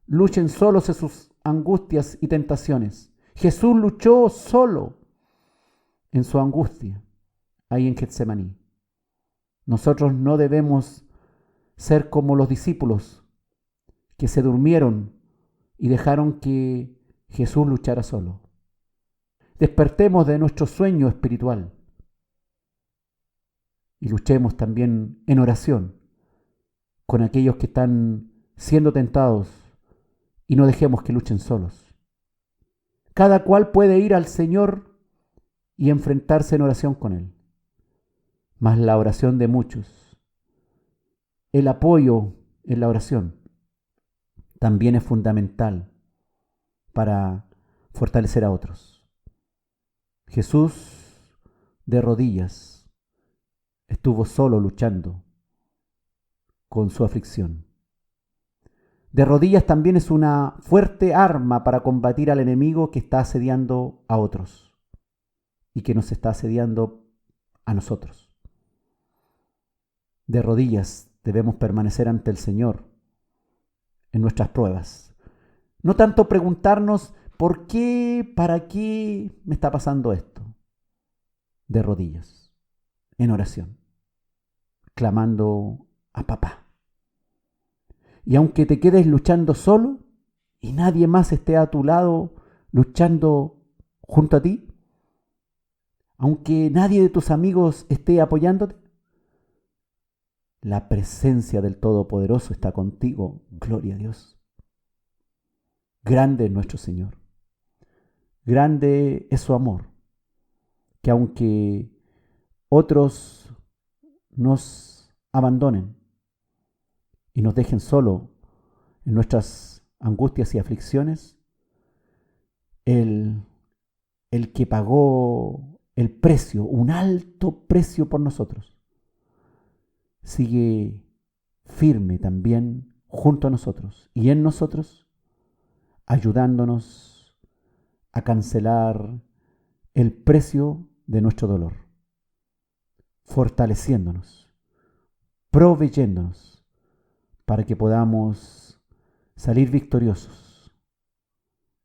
luchen solos en sus angustias y tentaciones. Jesús luchó solo en su angustia, ahí en Getsemaní. Nosotros no debemos ser como los discípulos que se durmieron y dejaron que Jesús luchara solo. Despertemos de nuestro sueño espiritual y luchemos también en oración con aquellos que están siendo tentados y no dejemos que luchen solos. Cada cual puede ir al Señor y enfrentarse en oración con Él. Mas la oración de muchos, el apoyo en la oración, también es fundamental para fortalecer a otros. Jesús, de rodillas, estuvo solo luchando con su aflicción. De rodillas también es una fuerte arma para combatir al enemigo que está asediando a otros y que nos está asediando a nosotros. De rodillas debemos permanecer ante el Señor en nuestras pruebas. No tanto preguntarnos por qué, para qué me está pasando esto. De rodillas, en oración, clamando a papá. Y aunque te quedes luchando solo y nadie más esté a tu lado luchando junto a ti, aunque nadie de tus amigos esté apoyándote, la presencia del Todopoderoso está contigo. Gloria a Dios. Grande es nuestro Señor. Grande es su amor, que aunque otros nos abandonen y nos dejen solo en nuestras angustias y aflicciones, el que pagó el precio, un alto precio por nosotros, sigue firme también junto a nosotros y en nosotros, ayudándonos a cancelar el precio de nuestro dolor, fortaleciéndonos, proveyéndonos para que podamos salir victoriosos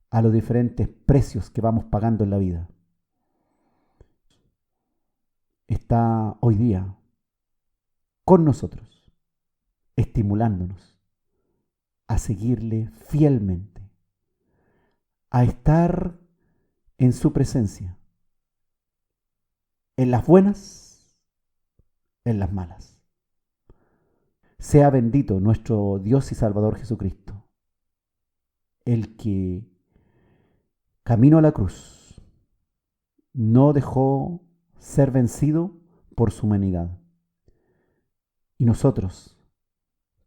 a los diferentes precios que vamos pagando en la vida. Está hoy día con nosotros, estimulándonos a seguirle fielmente, a estar en su presencia, en las buenas, en las malas. Sea bendito nuestro Dios y Salvador Jesucristo, el que camino a la cruz no dejó ser vencido por su humanidad. Y nosotros,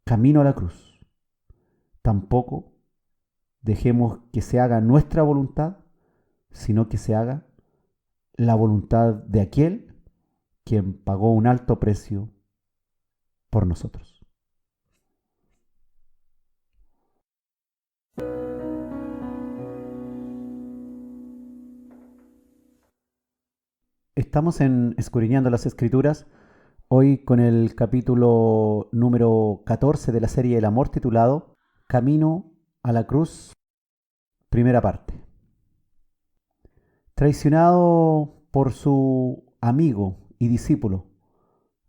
camino a la cruz, tampoco dejemos que se haga nuestra voluntad, sino que se haga la voluntad de aquel quien pagó un alto precio por nosotros. Estamos en Escudriñando las Escrituras, hoy con el capítulo número 14 de la serie El Amor, titulado Camino a la Cruz, primera parte. Traicionado por su amigo y discípulo,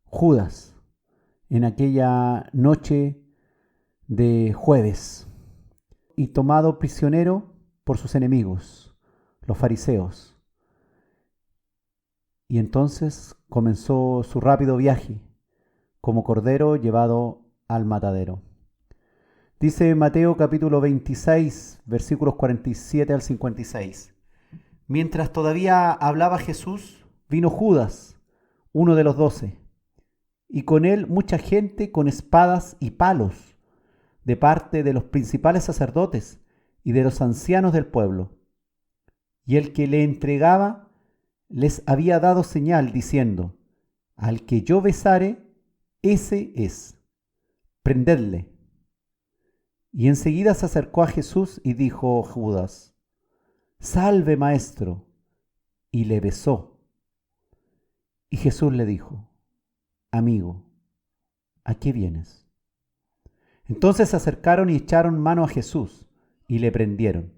Judas, en aquella noche de jueves, y tomado prisionero por sus enemigos, los fariseos. Y entonces comenzó su rápido viaje, como cordero llevado al matadero. Dice Mateo capítulo 26, versículos 47 al 56. Mientras todavía hablaba Jesús, vino Judas, uno de los 12, y con él mucha gente con espadas y palos, de parte de los principales sacerdotes y de los ancianos del pueblo. Y el que le entregaba les había dado señal, diciendo: al que yo besare, ese es, prendedle. Y enseguida se acercó a Jesús y dijo Judas: Salve, maestro, y le besó. Y Jesús le dijo: Amigo, ¿a qué vienes? Entonces se acercaron y echaron mano a Jesús y le prendieron.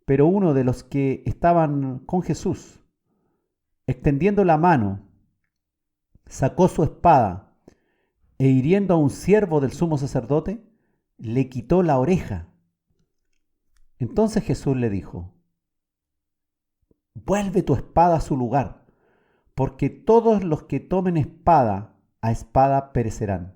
Pero uno de los que estaban con Jesús, extendiendo la mano, sacó su espada e hiriendo a un siervo del sumo sacerdote, le quitó la oreja. Entonces Jesús le dijo: Vuelve tu espada a su lugar, porque todos los que tomen espada a espada perecerán.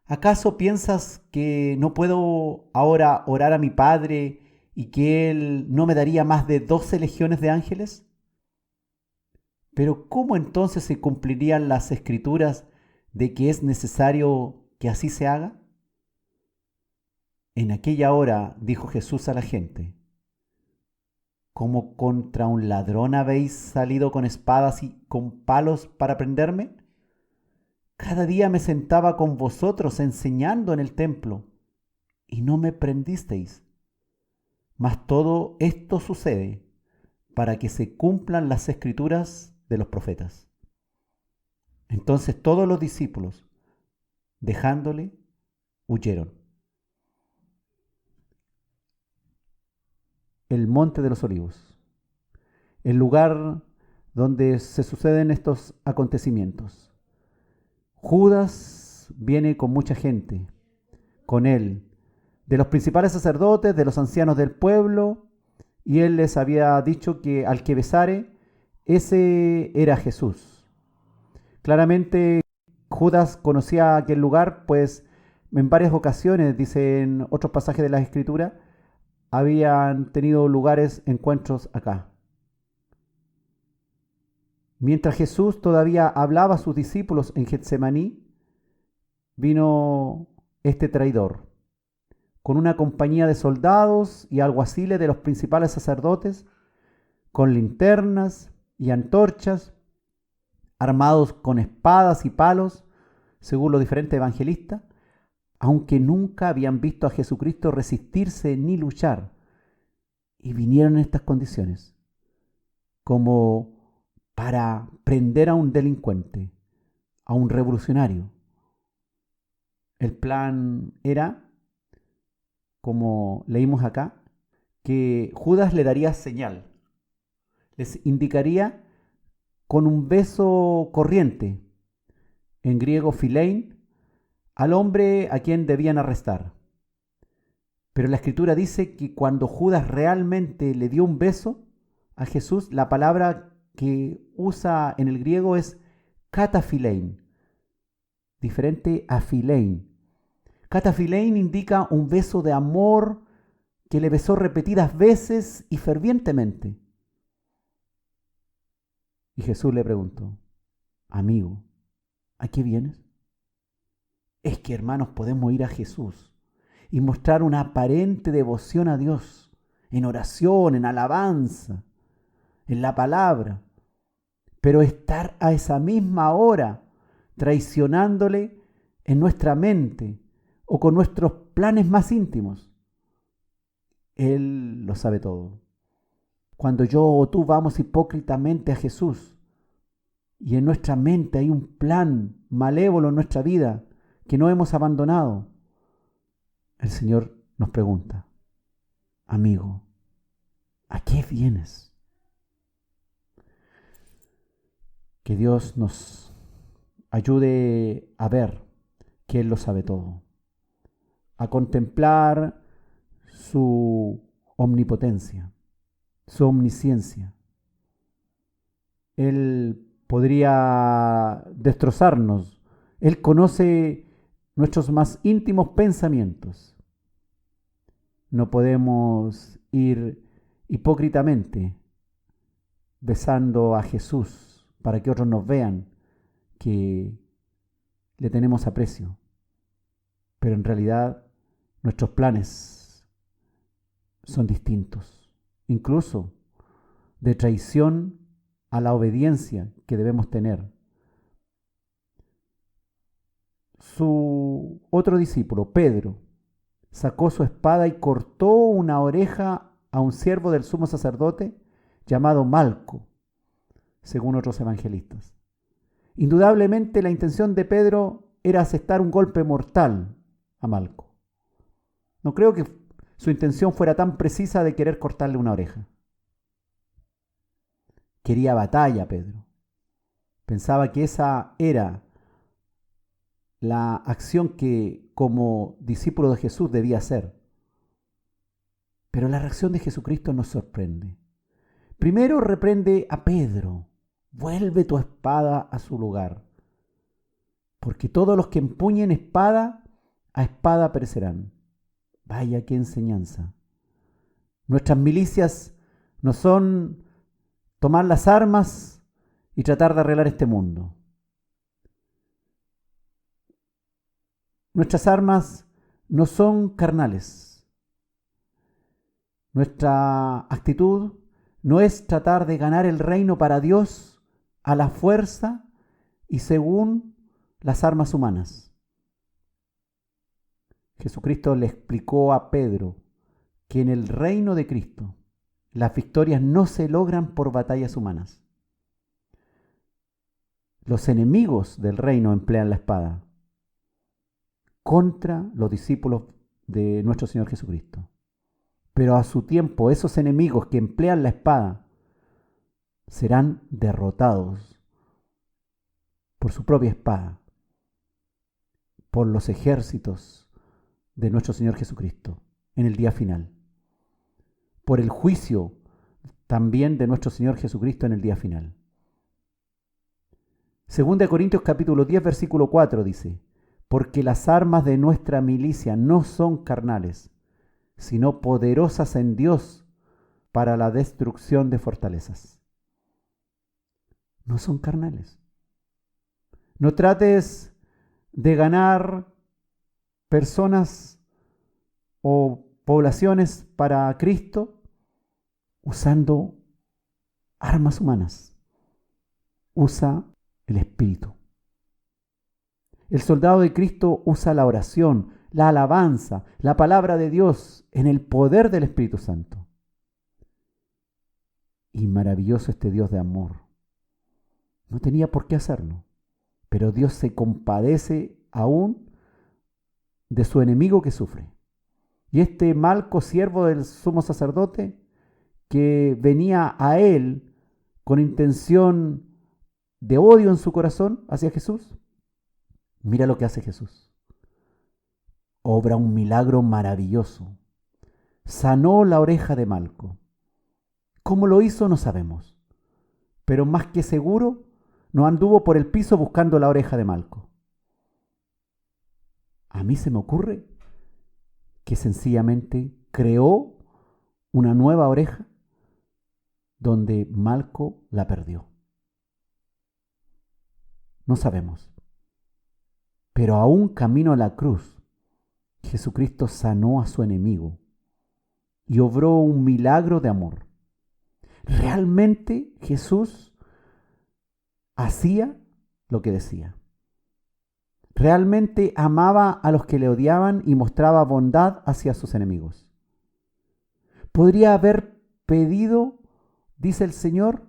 ¿Acaso piensas que no puedo ahora orar a mi Padre y que Él no me daría más de 12 legiones de ángeles? Pero ¿cómo entonces se cumplirían las escrituras de que es necesario que así se haga? En aquella hora dijo Jesús a la gente: ¿Cómo contra un ladrón habéis salido con espadas y con palos para prenderme? Cada día me sentaba con vosotros enseñando en el templo, y no me prendisteis. Mas todo esto sucede para que se cumplan las escrituras de los profetas. Entonces todos los discípulos, dejándole, huyeron. El Monte de los Olivos, el lugar donde se suceden estos acontecimientos. Judas viene con mucha gente, con él, de los principales sacerdotes, de los ancianos del pueblo, y él les había dicho que al que besare, ese era Jesús. Claramente Judas conocía aquel lugar, pues en varias ocasiones, dice en otros pasajes de la Escritura, habían tenido lugares, encuentros acá. Mientras Jesús todavía hablaba a sus discípulos en Getsemaní, vino este traidor, con una compañía de soldados y alguaciles de los principales sacerdotes, con linternas y antorchas, armados con espadas y palos, según los diferentes evangelistas, aunque nunca habían visto a Jesucristo resistirse ni luchar, y vinieron en estas condiciones, como para prender a un delincuente, a un revolucionario. El plan era, como leímos acá, que Judas le daría señal, les indicaría con un beso corriente, en griego philein, al hombre a quien debían arrestar. Pero la Escritura dice que cuando Judas realmente le dio un beso a Jesús, la palabra que usa en el griego es kataphilein, diferente a philein. Kataphilein indica un beso de amor que le besó repetidas veces y fervientemente. Y Jesús le preguntó: amigo, ¿a qué vienes? Es que, hermanos, podemos ir a Jesús y mostrar una aparente devoción a Dios, en oración, en alabanza, en la palabra, pero estar a esa misma hora traicionándole en nuestra mente o con nuestros planes más íntimos. Él lo sabe todo. Cuando yo o tú vamos hipócritamente a Jesús y en nuestra mente hay un plan malévolo en nuestra vida que no hemos abandonado, el Señor nos pregunta: amigo, ¿a qué vienes? Que Dios nos ayude a ver que Él lo sabe todo, a contemplar su omnipotencia, su omnisciencia. Él podría destrozarnos. Él conoce nuestros más íntimos pensamientos. No podemos ir hipócritamente besando a Jesús para que otros nos vean que le tenemos aprecio. Pero en realidad nuestros planes son distintos, incluso de traición a la obediencia que debemos tener. Su otro discípulo, Pedro, sacó su espada y cortó una oreja a un siervo del sumo sacerdote llamado Malco, según otros evangelistas. Indudablemente la intención de Pedro era asestar un golpe mortal a Malco. No creo que su intención fuera tan precisa de querer cortarle una oreja. Quería batalla, Pedro. Pensaba que esa era la acción que como discípulo de Jesús debía hacer. Pero la reacción de Jesucristo nos sorprende. Primero reprende a Pedro: vuelve tu espada a su lugar, porque todos los que empuñen espada, a espada perecerán. Vaya qué enseñanza. Nuestras milicias no son tomar las armas y tratar de arreglar este mundo. Nuestras armas no son carnales. Nuestra actitud no es tratar de ganar el reino para Dios a la fuerza y según las armas humanas. Jesucristo le explicó a Pedro que en el reino de Cristo las victorias no se logran por batallas humanas. Los enemigos del reino emplean la espada contra los discípulos de nuestro Señor Jesucristo. Pero a su tiempo, esos enemigos que emplean la espada serán derrotados por su propia espada, por los ejércitos de nuestro Señor Jesucristo en el día final, por el juicio también de nuestro Señor Jesucristo en el día final. 2 Corintios capítulo 10, versículo 4 dice: porque las armas de nuestra milicia no son carnales, sino poderosas en Dios para la destrucción de fortalezas. No son carnales. No trates de ganar personas o poblaciones para Cristo usando armas humanas. Usa el Espíritu. El soldado de Cristo usa la oración, la alabanza, la palabra de Dios en el poder del Espíritu Santo. Y maravilloso este Dios de amor. No tenía por qué hacerlo, pero Dios se compadece aún de su enemigo que sufre. Y este Malco, siervo del sumo sacerdote, que venía a él con intención de odio en su corazón hacia Jesús, mira lo que hace Jesús. Obra un milagro maravilloso. Sanó la oreja de Malco. ¿Cómo lo hizo? No sabemos. Pero más que seguro, no anduvo por el piso buscando la oreja de Malco. A mí se me ocurre que sencillamente creó una nueva oreja donde Malco la perdió. No sabemos. Pero aún camino a la cruz, Jesucristo sanó a su enemigo y obró un milagro de amor. Realmente Jesús hacía lo que decía. Realmente amaba a los que le odiaban y mostraba bondad hacia sus enemigos. Podría haber pedido, dice el Señor,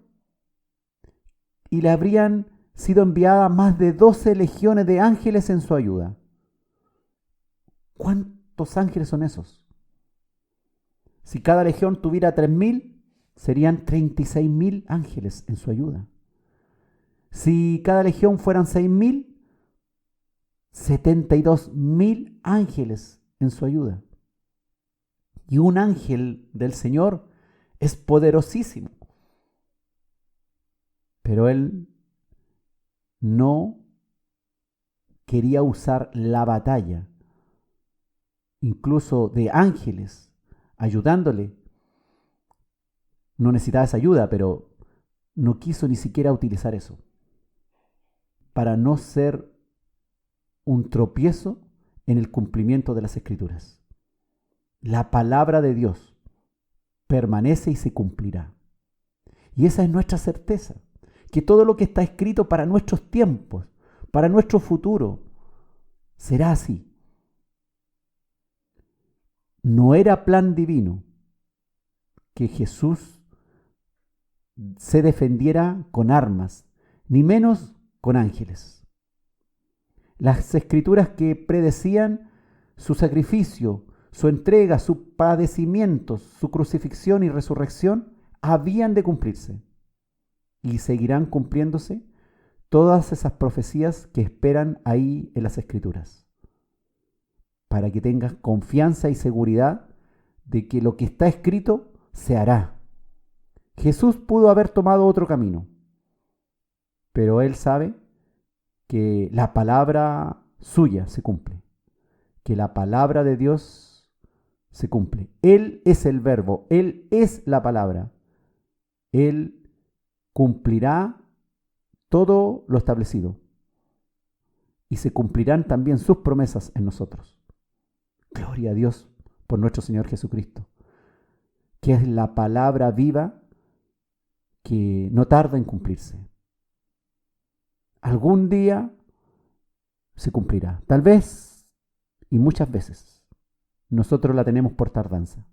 y le habrían sido enviadas más de 12 legiones de ángeles en su ayuda. ¿Cuántos ángeles son esos? Si cada legión tuviera 3.000, serían 36.000 ángeles en su ayuda. Si cada legión fueran 6.000, 72.000 ángeles en su ayuda. Y un ángel del Señor es poderosísimo. Pero él no quería usar la batalla, incluso de ángeles, ayudándole. No necesitaba esa ayuda, pero no quiso ni siquiera utilizar eso, para no ser un tropiezo en el cumplimiento de las Escrituras. La palabra de Dios permanece y se cumplirá. Y esa es nuestra certeza, que todo lo que está escrito para nuestros tiempos, para nuestro futuro, será así. No era plan divino que Jesús se defendiera con armas, ni menos con ángeles. Las escrituras que predecían su sacrificio, su entrega, sus padecimientos, su crucifixión y resurrección, habían de cumplirse. Y seguirán cumpliéndose todas esas profecías que esperan ahí en las escrituras. Para que tengas confianza y seguridad de que lo que está escrito se hará. Jesús pudo haber tomado otro camino, pero él sabe que la palabra suya se cumple, que la palabra de Dios se cumple. Él es el verbo, Él es la palabra. Él cumplirá todo lo establecido y se cumplirán también sus promesas en nosotros. Gloria a Dios por nuestro Señor Jesucristo, que es la palabra viva que no tarda en cumplirse. Algún día se cumplirá, tal vez y muchas veces. Nosotros la tenemos por tardanza,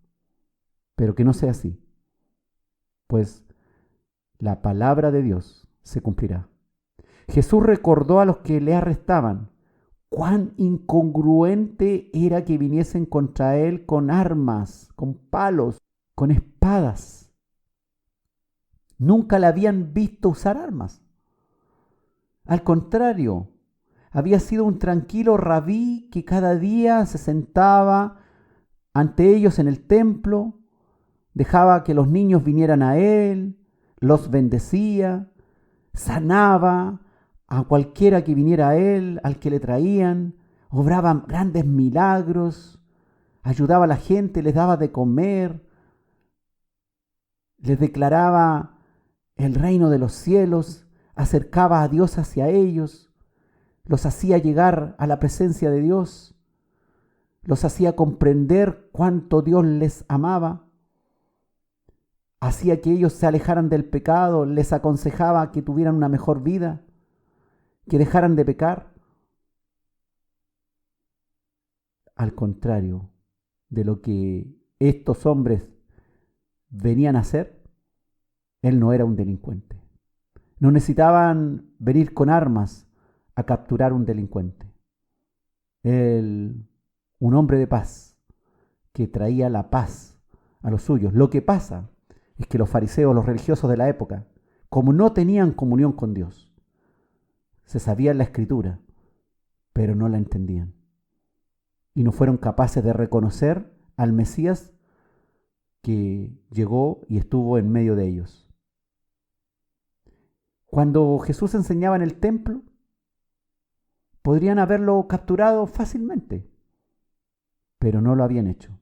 pero que no sea así, pues la palabra de Dios se cumplirá. Jesús recordó a los que le arrestaban cuán incongruente era que viniesen contra él con armas, con palos, con espadas. Nunca le habían visto usar armas. Al contrario, había sido un tranquilo rabí que cada día se sentaba ante ellos en el templo, dejaba que los niños vinieran a él, los bendecía, sanaba a cualquiera que viniera a él, al que le traían, obraba grandes milagros, ayudaba a la gente, les daba de comer, les declaraba el reino de los cielos, acercaba a Dios hacia ellos, los hacía llegar a la presencia de Dios, los hacía comprender cuánto Dios les amaba, hacía que ellos se alejaran del pecado, les aconsejaba que tuvieran una mejor vida, que dejaran de pecar. Al contrario de lo que estos hombres venían a hacer, él no era un delincuente. No necesitaban venir con armas a capturar un delincuente. Él, un hombre de paz, que traía la paz a los suyos. Lo que pasa es que los fariseos, los religiosos de la época, como no tenían comunión con Dios, se sabían la escritura, pero no la entendían. Y no fueron capaces de reconocer al Mesías que llegó y estuvo en medio de ellos. Cuando Jesús enseñaba en el templo, podrían haberlo capturado fácilmente, pero no lo habían hecho.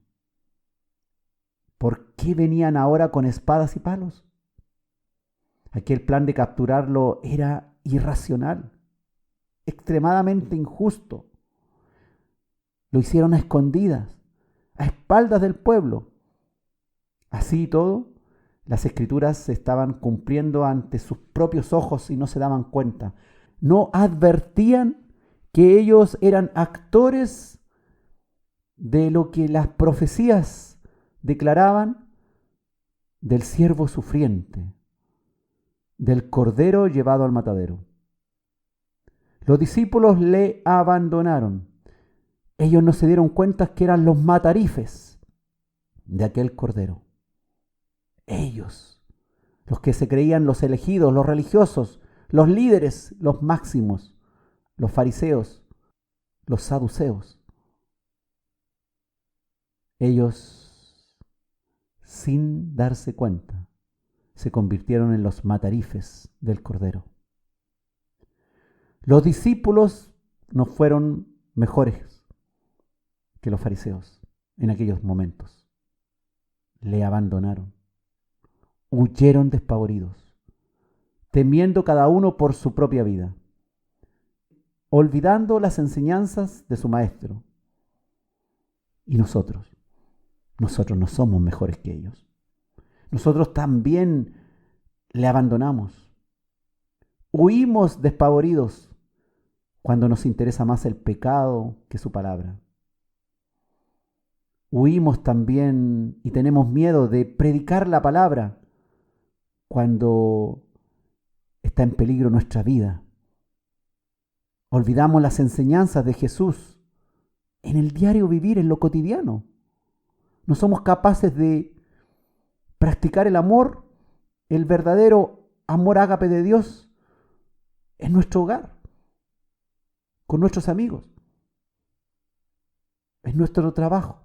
¿Por qué venían ahora con espadas y palos? Aquel plan de capturarlo era irracional. extremadamente injusto. Lo hicieron a escondidas, a espaldas del pueblo. Así y todo, las escrituras se estaban cumpliendo ante sus propios ojos y no se daban cuenta. No advertían que ellos eran actores de lo que las profecías declaraban del siervo sufriente, del cordero llevado al matadero. Los discípulos le abandonaron. Ellos no se dieron cuenta que eran los matarifes de aquel cordero. Ellos, los que se creían los elegidos, los religiosos, los líderes, los máximos, los fariseos, los saduceos. Ellos, sin darse cuenta, se convirtieron en los matarifes del cordero. Los discípulos no fueron mejores que los fariseos en aquellos momentos. Le abandonaron, huyeron despavoridos, temiendo cada uno por su propia vida, olvidando las enseñanzas de su maestro. Y nosotros no somos mejores que ellos. Nosotros también le abandonamos. Huimos despavoridos cuando nos interesa más el pecado que su palabra. Huimos también y tenemos miedo de predicar la palabra cuando está en peligro nuestra vida. Olvidamos las enseñanzas de Jesús en el diario vivir, en lo cotidiano. No somos capaces de practicar el amor, el verdadero amor ágape de Dios en nuestro hogar, con nuestros amigos, en nuestro trabajo,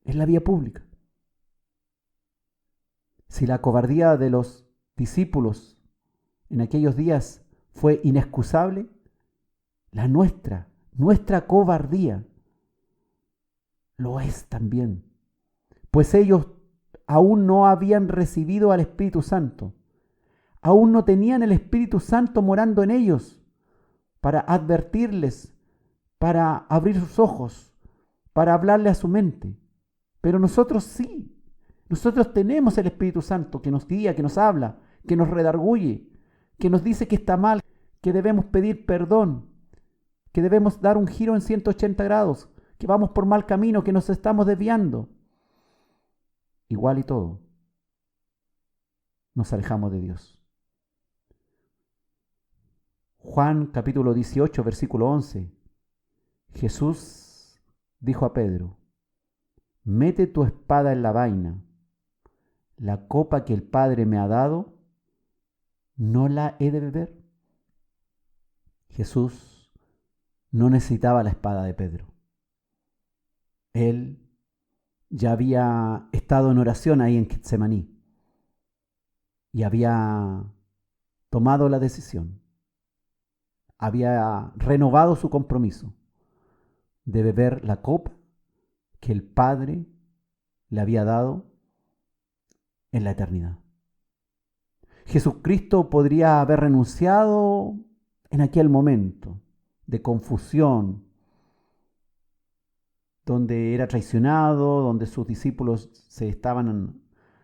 en la vía pública. Si la cobardía de los discípulos en aquellos días fue inexcusable, la nuestra cobardía lo es también, pues ellos aún no habían recibido al Espíritu Santo, aún no tenían el Espíritu Santo morando en ellos para advertirles, para abrir sus ojos, para hablarle a su mente. Pero nosotros sí, nosotros tenemos el Espíritu Santo que nos guía, que nos habla, que nos redarguye, que nos dice que está mal, que debemos pedir perdón, que debemos dar un giro en 180 grados, que vamos por mal camino, que nos estamos desviando. Igual y todo, nos alejamos de Dios. Juan capítulo 18, versículo 11. Jesús dijo a Pedro: mete tu espada en la vaina. La copa que el Padre me ha dado, ¿no la he de beber? Jesús no necesitaba la espada de Pedro. Él ya había estado en oración ahí en Getsemaní y había tomado la decisión, había renovado su compromiso de beber la copa que el Padre le había dado en la eternidad. Jesucristo podría haber renunciado en aquel momento de confusión, donde era traicionado, donde sus discípulos se estaban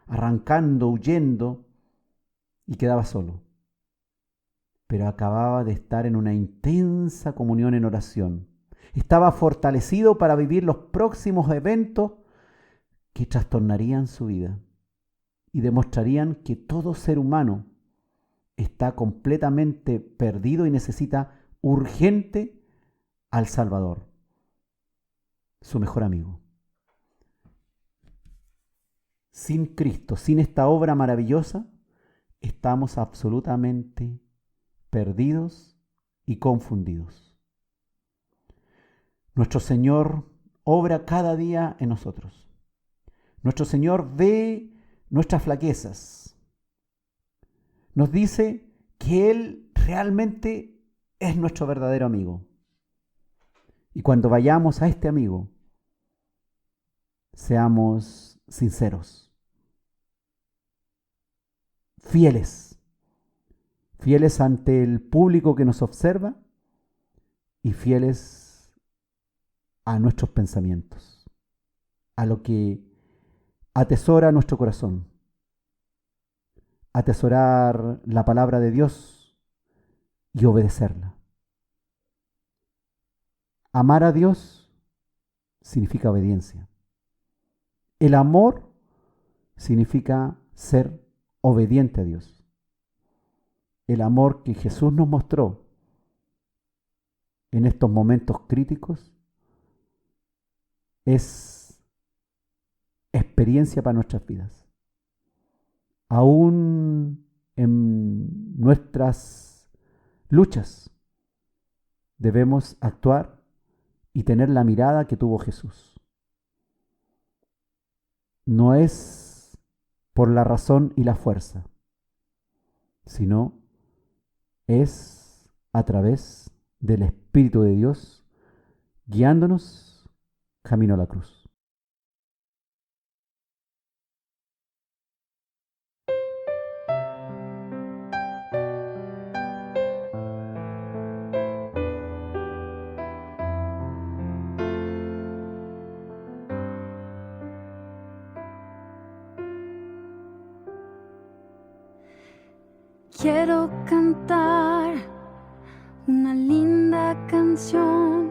arrancando, huyendo, y quedaba solo. Pero acababa de estar en una intensa comunión en oración. Estaba fortalecido para vivir los próximos eventos que trastornarían su vida y demostrarían que todo ser humano está completamente perdido y necesita urgente al Salvador, su mejor amigo. Sin Cristo, sin esta obra maravillosa, estamos absolutamente perdidos y confundidos. Nuestro Señor obra cada día en nosotros. Nuestro Señor ve nuestras flaquezas. Nos dice que Él realmente es nuestro verdadero amigo. Y cuando vayamos a este amigo, seamos sinceros, fieles. fieles ante el público que nos observa y fieles a nuestros pensamientos, a lo que atesora nuestro corazón. Atesorar la palabra de Dios y obedecerla. Amar a Dios significa obediencia. El amor significa ser obediente a Dios. El amor que Jesús nos mostró en estos momentos críticos es experiencia para nuestras vidas. Aún en nuestras luchas debemos actuar y tener la mirada que tuvo Jesús. No es por la razón y la fuerza, sino es a través del Espíritu de Dios guiándonos camino a la cruz. Quiero cantar una linda canción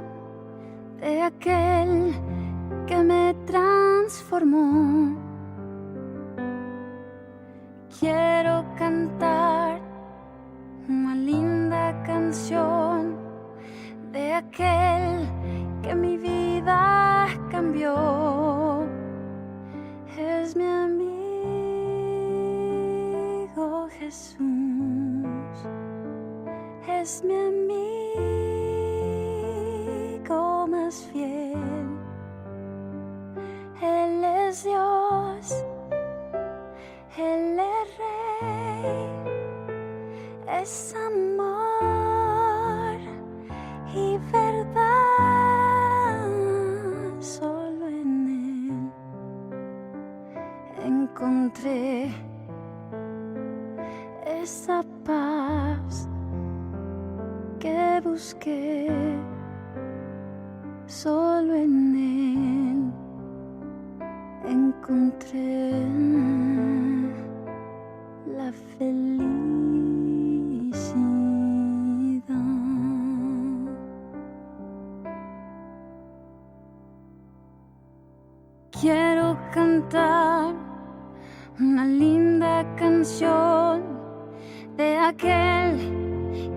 de aquel que me transformó. Quiero cantar una linda canción de aquel que mi vida cambió. Es mi amigo Jesús. Es mi amigo más fiel. Él es Dios, Él es Rey, es amor y verdad. Solo en Él encontré esa paz que busqué. Solo en Él encontré la felicidad. Quiero cantar una linda canción de aquel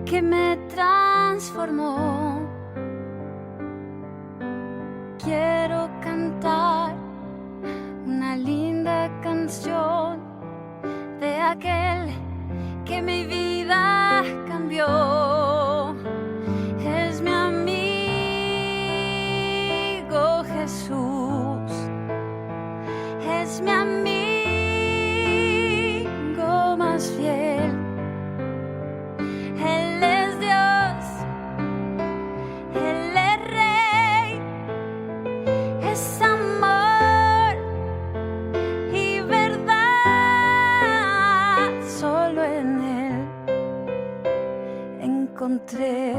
que me transformó. Quiero cantar una linda canción de aquel que mi vida cambió. Es mi amigo Jesús, es mi amigo más fiel. Él es Dios, Él es Rey, es amor y verdad. Solo en Él encontré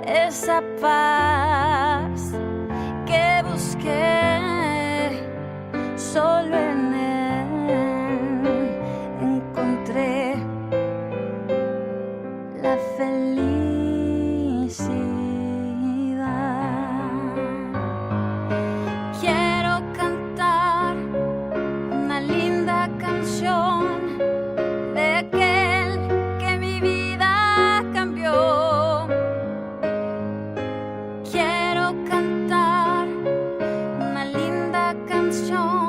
esa paz que busqué. Solo en Él encontré la felicidad. Quiero cantar una linda canción de aquel que mi vida cambió. Quiero cantar una linda canción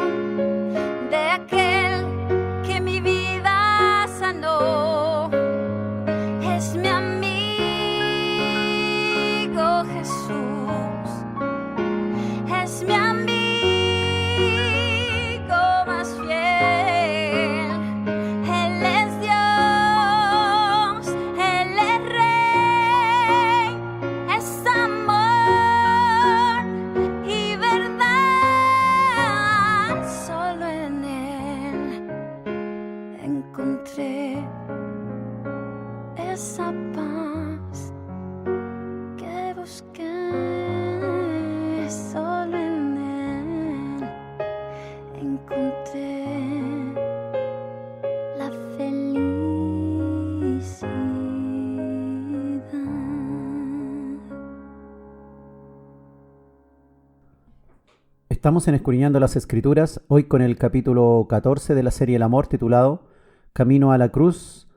Estamos en Escudriñando las Escrituras, hoy con el capítulo 14 de la serie El Amor, titulado Camino a la Cruz,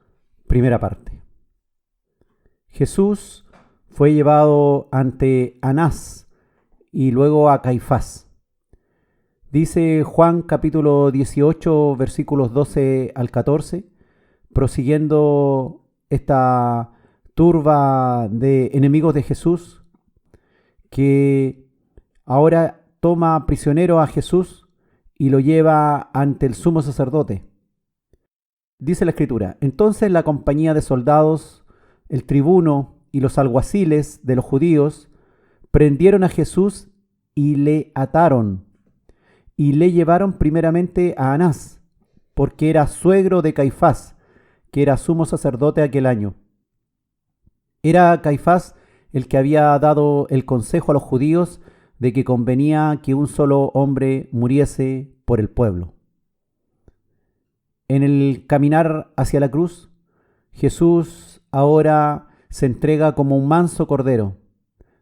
primera parte. Jesús fue llevado ante Anás y luego a Caifás. Dice Juan capítulo 18, versículos 12 al 14, prosiguiendo esta turba de enemigos de Jesús, que ahora toma prisionero a Jesús y lo lleva ante el sumo sacerdote. Dice la Escritura: entonces la compañía de soldados, el tribuno y los alguaciles de los judíos prendieron a Jesús y le ataron y le llevaron primeramente a Anás, porque era suegro de Caifás, que era sumo sacerdote aquel año. Era Caifás el que había dado el consejo a los judíos de que convenía que un solo hombre muriese por el pueblo. En el caminar hacia la cruz, Jesús ahora se entrega como un manso cordero,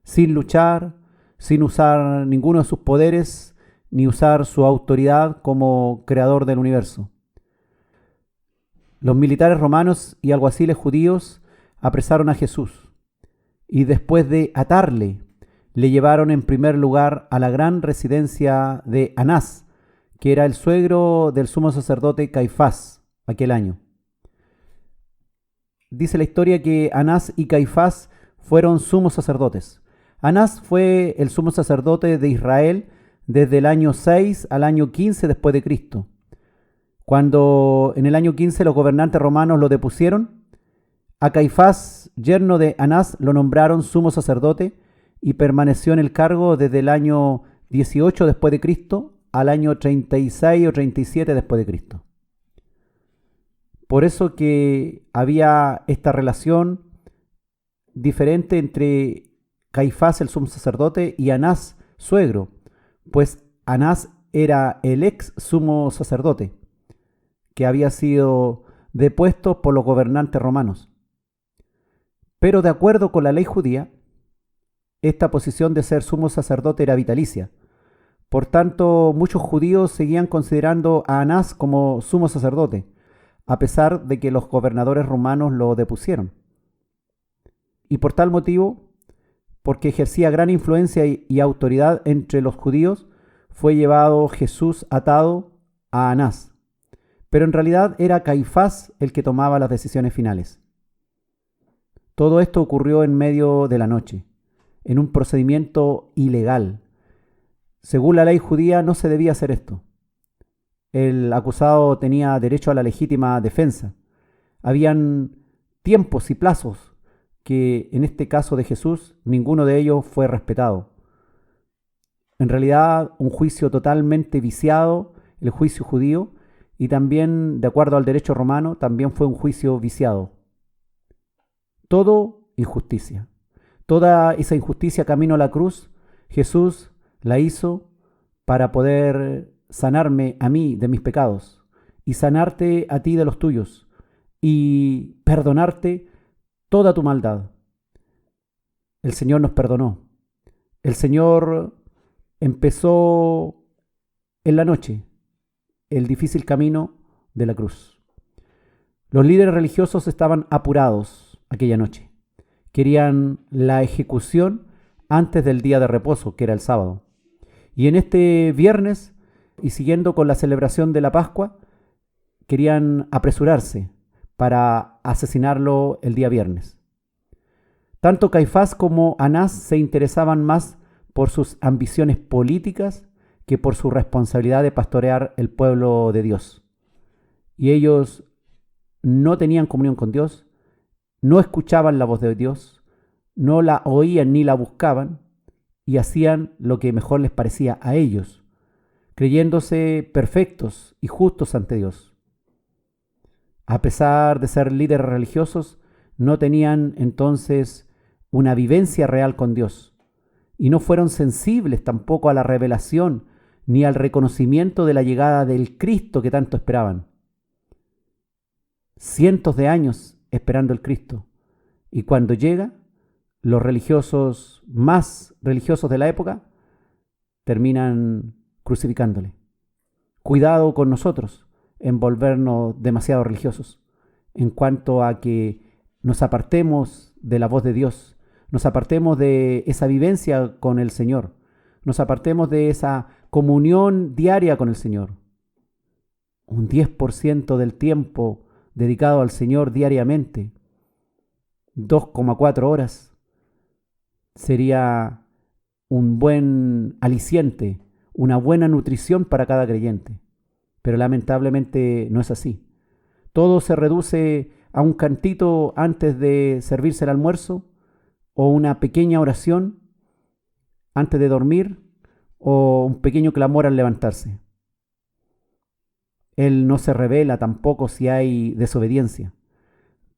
sin luchar, sin usar ninguno de sus poderes, ni usar su autoridad como creador del universo. Los militares romanos y alguaciles judíos apresaron a Jesús y después de atarle, le llevaron en primer lugar a la gran residencia de Anás, que era el suegro del sumo sacerdote Caifás aquel año. Dice la historia que Anás y Caifás fueron sumos sacerdotes. Anás fue el sumo sacerdote de Israel desde el año 6 al año 15 después de Cristo. Cuando en el año 15 los gobernantes romanos lo depusieron, a Caifás, yerno de Anás, lo nombraron sumo sacerdote y permaneció en el cargo desde el año 18 después de Cristo al año 36 o 37 después de Cristo. Por eso que había esta relación diferente entre Caifás, el sumo sacerdote, y Anás, suegro, pues Anás era el ex sumo sacerdote que había sido depuesto por los gobernantes romanos. Pero de acuerdo con la ley judía, esta posición de ser sumo sacerdote era vitalicia. Por tanto, muchos judíos seguían considerando a Anás como sumo sacerdote, a pesar de que los gobernadores romanos lo depusieron. Y por tal motivo, porque ejercía gran influencia y autoridad entre los judíos, fue llevado Jesús atado a Anás. Pero en realidad era Caifás el que tomaba las decisiones finales. Todo esto ocurrió en medio de la noche, en un procedimiento ilegal. Según la ley judía no se debía hacer esto. El acusado tenía derecho a la legítima defensa. Habían tiempos y plazos que en este caso de Jesús ninguno de ellos fue respetado. En realidad un juicio totalmente viciado, el juicio judío, y también de acuerdo al derecho romano también fue un juicio viciado. Todo injusticia. Toda esa injusticia camino a la cruz, Jesús la hizo para poder sanarme a mí de mis pecados y sanarte a ti de los tuyos y perdonarte toda tu maldad. El Señor nos perdonó. El Señor empezó en la noche el difícil camino de la cruz. Los líderes religiosos estaban apurados aquella noche. Querían la ejecución antes del día de reposo, que era el sábado. Y en este viernes, y siguiendo con la celebración de la Pascua, querían apresurarse para asesinarlo el día viernes. Tanto Caifás como Anás se interesaban más por sus ambiciones políticas que por su responsabilidad de pastorear el pueblo de Dios. Y ellos no tenían comunión con Dios, no escuchaban la voz de Dios, no la oían ni la buscaban, y hacían lo que mejor les parecía a ellos, creyéndose perfectos y justos ante Dios. A pesar de ser líderes religiosos, no tenían entonces una vivencia real con Dios, y no fueron sensibles tampoco a la revelación ni al reconocimiento de la llegada del Cristo que tanto esperaban. Cientos de años esperando el Cristo, y cuando llega, los religiosos más religiosos de la época terminan crucificándole. Cuidado con nosotros en volvernos demasiado religiosos, en cuanto a que nos apartemos de la voz de Dios, nos apartemos de esa vivencia con el Señor, nos apartemos de esa comunión diaria con el Señor. Un 10% del tiempo dedicado al Señor diariamente, 2,4 horas, sería un buen aliciente, una buena nutrición para cada creyente. Pero lamentablemente no es así. Todo se reduce a un cantito antes de servirse el almuerzo, o una pequeña oración antes de dormir, o un pequeño clamor al levantarse. Él no se revela tampoco si hay desobediencia.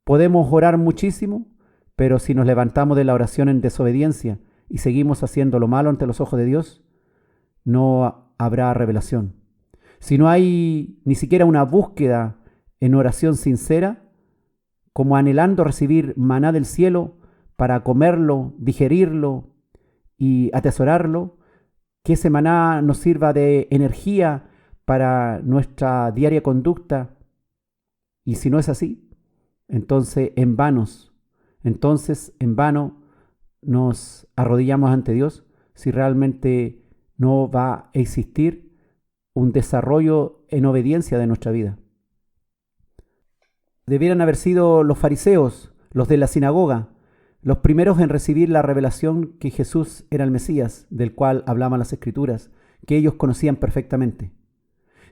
Podemos orar muchísimo, pero si nos levantamos de la oración en desobediencia y seguimos haciendo lo malo ante los ojos de Dios, no habrá revelación. Si no hay ni siquiera una búsqueda en oración sincera, como anhelando recibir maná del cielo para comerlo, digerirlo y atesorarlo, que ese maná nos sirva de energía para nuestra diaria conducta, y si no es así, entonces en vano nos arrodillamos ante Dios si realmente no va a existir un desarrollo en obediencia de nuestra vida. Debieran haber sido los fariseos, los de la sinagoga, los primeros en recibir la revelación que Jesús era el Mesías, del cual hablaban las Escrituras, que ellos conocían perfectamente.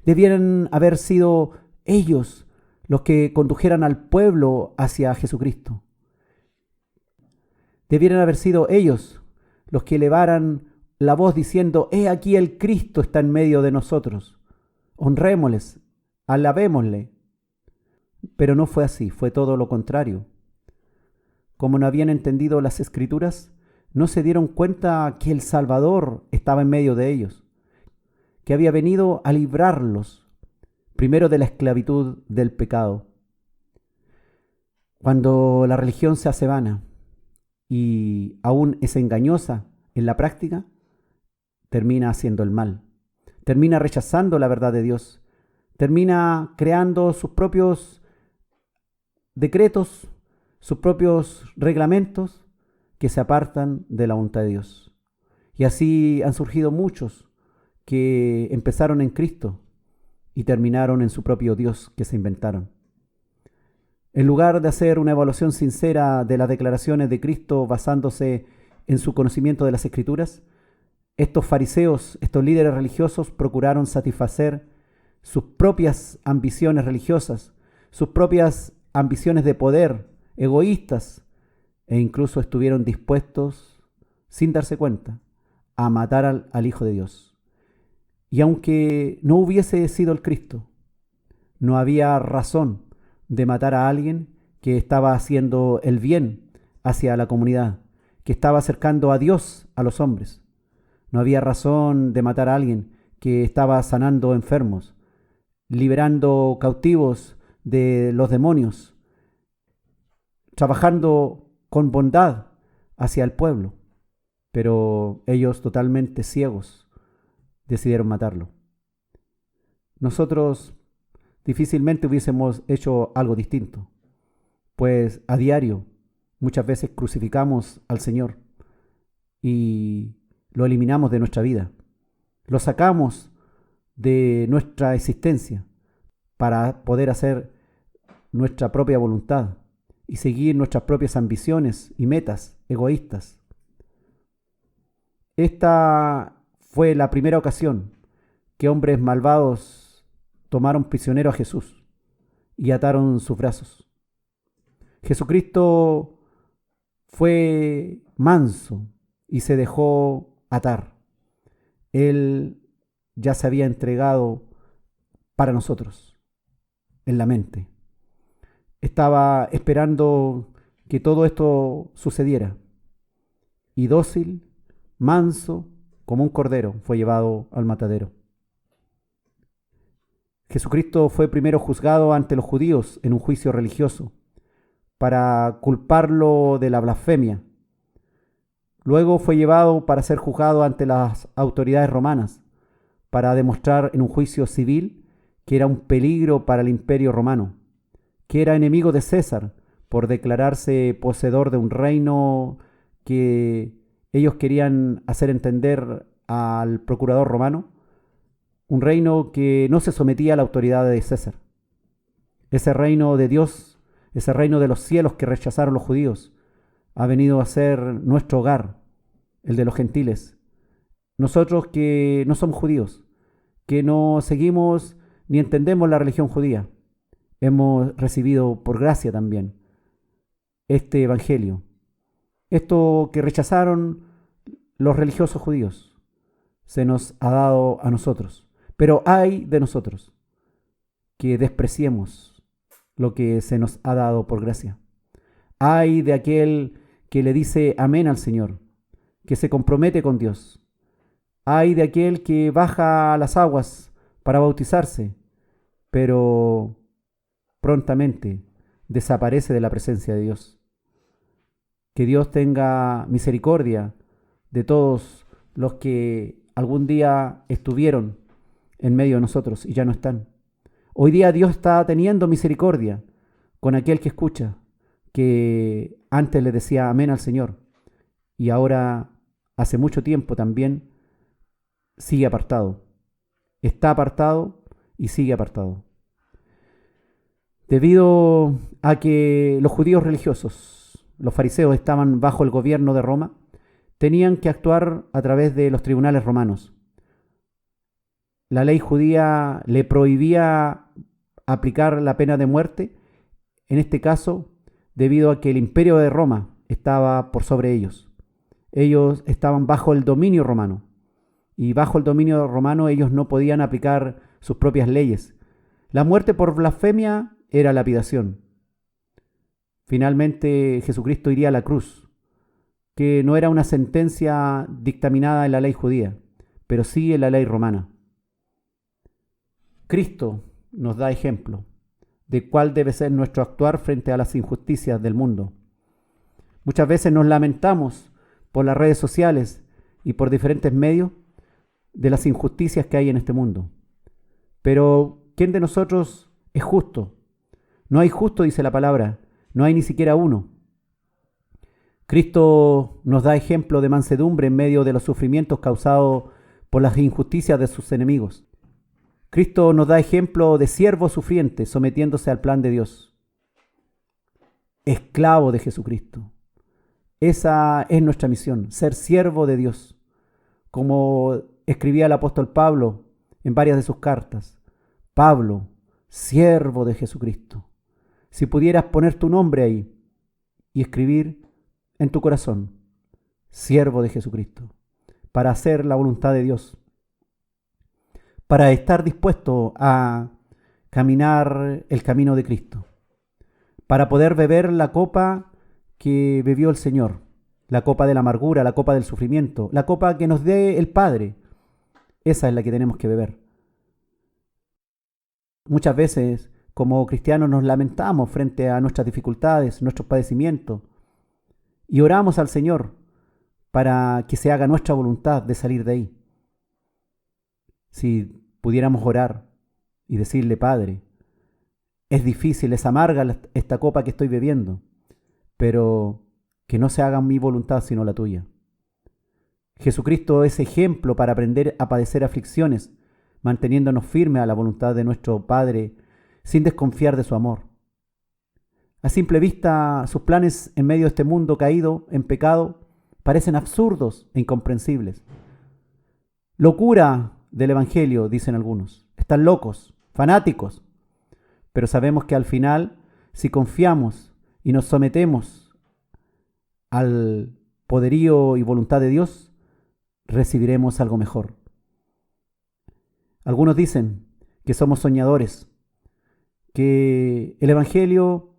Debieran haber sido ellos los que condujeran al pueblo hacia Jesucristo. Debieran haber sido ellos los que elevaran la voz diciendo: «He aquí el Cristo está en medio de nosotros. Honrémosles, alabémosle». Pero no fue así, fue todo lo contrario. Como no habían entendido las Escrituras, no se dieron cuenta que el Salvador estaba en medio de ellos, que había venido a librarlos, primero de la esclavitud del pecado. Cuando la religión se hace vana y aún es engañosa en la práctica, termina haciendo el mal, termina rechazando la verdad de Dios, termina creando sus propios decretos, sus propios reglamentos que se apartan de la voluntad de Dios. Y así han surgido muchos que empezaron en Cristo y terminaron en su propio Dios que se inventaron. En lugar de hacer una evaluación sincera de las declaraciones de Cristo basándose en su conocimiento de las Escrituras, estos fariseos, estos líderes religiosos, procuraron satisfacer sus propias ambiciones religiosas, sus propias ambiciones de poder, egoístas, e incluso estuvieron dispuestos, sin darse cuenta, a matar al Hijo de Dios. Y aunque no hubiese sido el Cristo, no había razón de matar a alguien que estaba haciendo el bien hacia la comunidad, que estaba acercando a Dios a los hombres. No había razón de matar a alguien que estaba sanando enfermos, liberando cautivos de los demonios, trabajando con bondad hacia el pueblo. Pero ellos, totalmente ciegos, decidieron matarlo. Nosotros difícilmente hubiésemos hecho algo distinto, pues a diario muchas veces crucificamos al Señor y lo eliminamos de nuestra vida, lo sacamos de nuestra existencia para poder hacer nuestra propia voluntad y seguir nuestras propias ambiciones y metas egoístas. Esta fue la primera ocasión que hombres malvados tomaron prisionero a Jesús y ataron sus brazos. Jesucristo fue manso y se dejó atar. Él ya se había entregado para nosotros en la mente. Estaba esperando que todo esto sucediera. Y dócil, manso, como un cordero, fue llevado al matadero. Jesucristo fue primero juzgado ante los judíos en un juicio religioso para culparlo de la blasfemia. Luego fue llevado para ser juzgado ante las autoridades romanas para demostrar en un juicio civil que era un peligro para el imperio romano, que era enemigo de César por declararse poseedor de un reino que ellos querían hacer entender al procurador romano, un reino que no se sometía a la autoridad de César. Ese reino de Dios, ese reino de los cielos que rechazaron los judíos, ha venido a ser nuestro hogar, el de los gentiles. Nosotros que no somos judíos, que no seguimos ni entendemos la religión judía, hemos recibido por gracia también este evangelio. Esto que rechazaron los religiosos judíos se nos ha dado a nosotros. Pero hay de nosotros que despreciemos lo que se nos ha dado por gracia. Hay de aquel que le dice amén al Señor, que se compromete con Dios. Hay de aquel que baja a las aguas para bautizarse, pero prontamente desaparece de la presencia de Dios. Que Dios tenga misericordia de todos los que algún día estuvieron en medio de nosotros y ya no están. Hoy día Dios está teniendo misericordia con aquel que escucha, que antes le decía amén al Señor y ahora hace mucho tiempo también sigue apartado. Está apartado y sigue apartado. Debido a que los judíos religiosos, los fariseos, estaban bajo el gobierno de Roma, tenían que actuar a través de los tribunales romanos. La ley judía le prohibía aplicar la pena de muerte, en este caso, debido a que el imperio de Roma estaba por sobre ellos. Ellos estaban bajo el dominio romano, y bajo el dominio romano ellos no podían aplicar sus propias leyes. La muerte por blasfemia era lapidación. Finalmente Jesucristo iría a la cruz, que no era una sentencia dictaminada en la ley judía, pero sí en la ley romana. Cristo nos da ejemplo de cuál debe ser nuestro actuar frente a las injusticias del mundo. Muchas veces nos lamentamos por las redes sociales y por diferentes medios de las injusticias que hay en este mundo. Pero ¿quién de nosotros es justo? No hay justo, dice la palabra, no hay ni siquiera uno. Cristo nos da ejemplo de mansedumbre en medio de los sufrimientos causados por las injusticias de sus enemigos. Cristo nos da ejemplo de siervo sufriente sometiéndose al plan de Dios. Esclavo de Jesucristo. Esa es nuestra misión, ser siervo de Dios. Como escribía el apóstol Pablo en varias de sus cartas. Pablo, siervo de Jesucristo. Si pudieras poner tu nombre ahí y escribir en tu corazón, siervo de Jesucristo, para hacer la voluntad de Dios, para estar dispuesto a caminar el camino de Cristo, para poder beber la copa que bebió el Señor, la copa de la amargura, la copa del sufrimiento, la copa que nos dé el Padre. Esa es la que tenemos que beber. Muchas veces, como cristianos, nos lamentamos frente a nuestras dificultades, nuestros padecimientos, y oramos al Señor para que se haga nuestra voluntad de salir de ahí. Si pudiéramos orar y decirle, Padre, es difícil, es amarga esta copa que estoy bebiendo, pero que no se haga mi voluntad sino la tuya. Jesucristo es ejemplo para aprender a padecer aflicciones, manteniéndonos firmes a la voluntad de nuestro Padre, sin desconfiar de su amor. A simple vista, sus planes en medio de este mundo caído en pecado parecen absurdos e incomprensibles. Locura del Evangelio, dicen algunos. Están locos, fanáticos. Pero sabemos que al final, si confiamos y nos sometemos al poderío y voluntad de Dios, recibiremos algo mejor. Algunos dicen que somos soñadores, que el Evangelio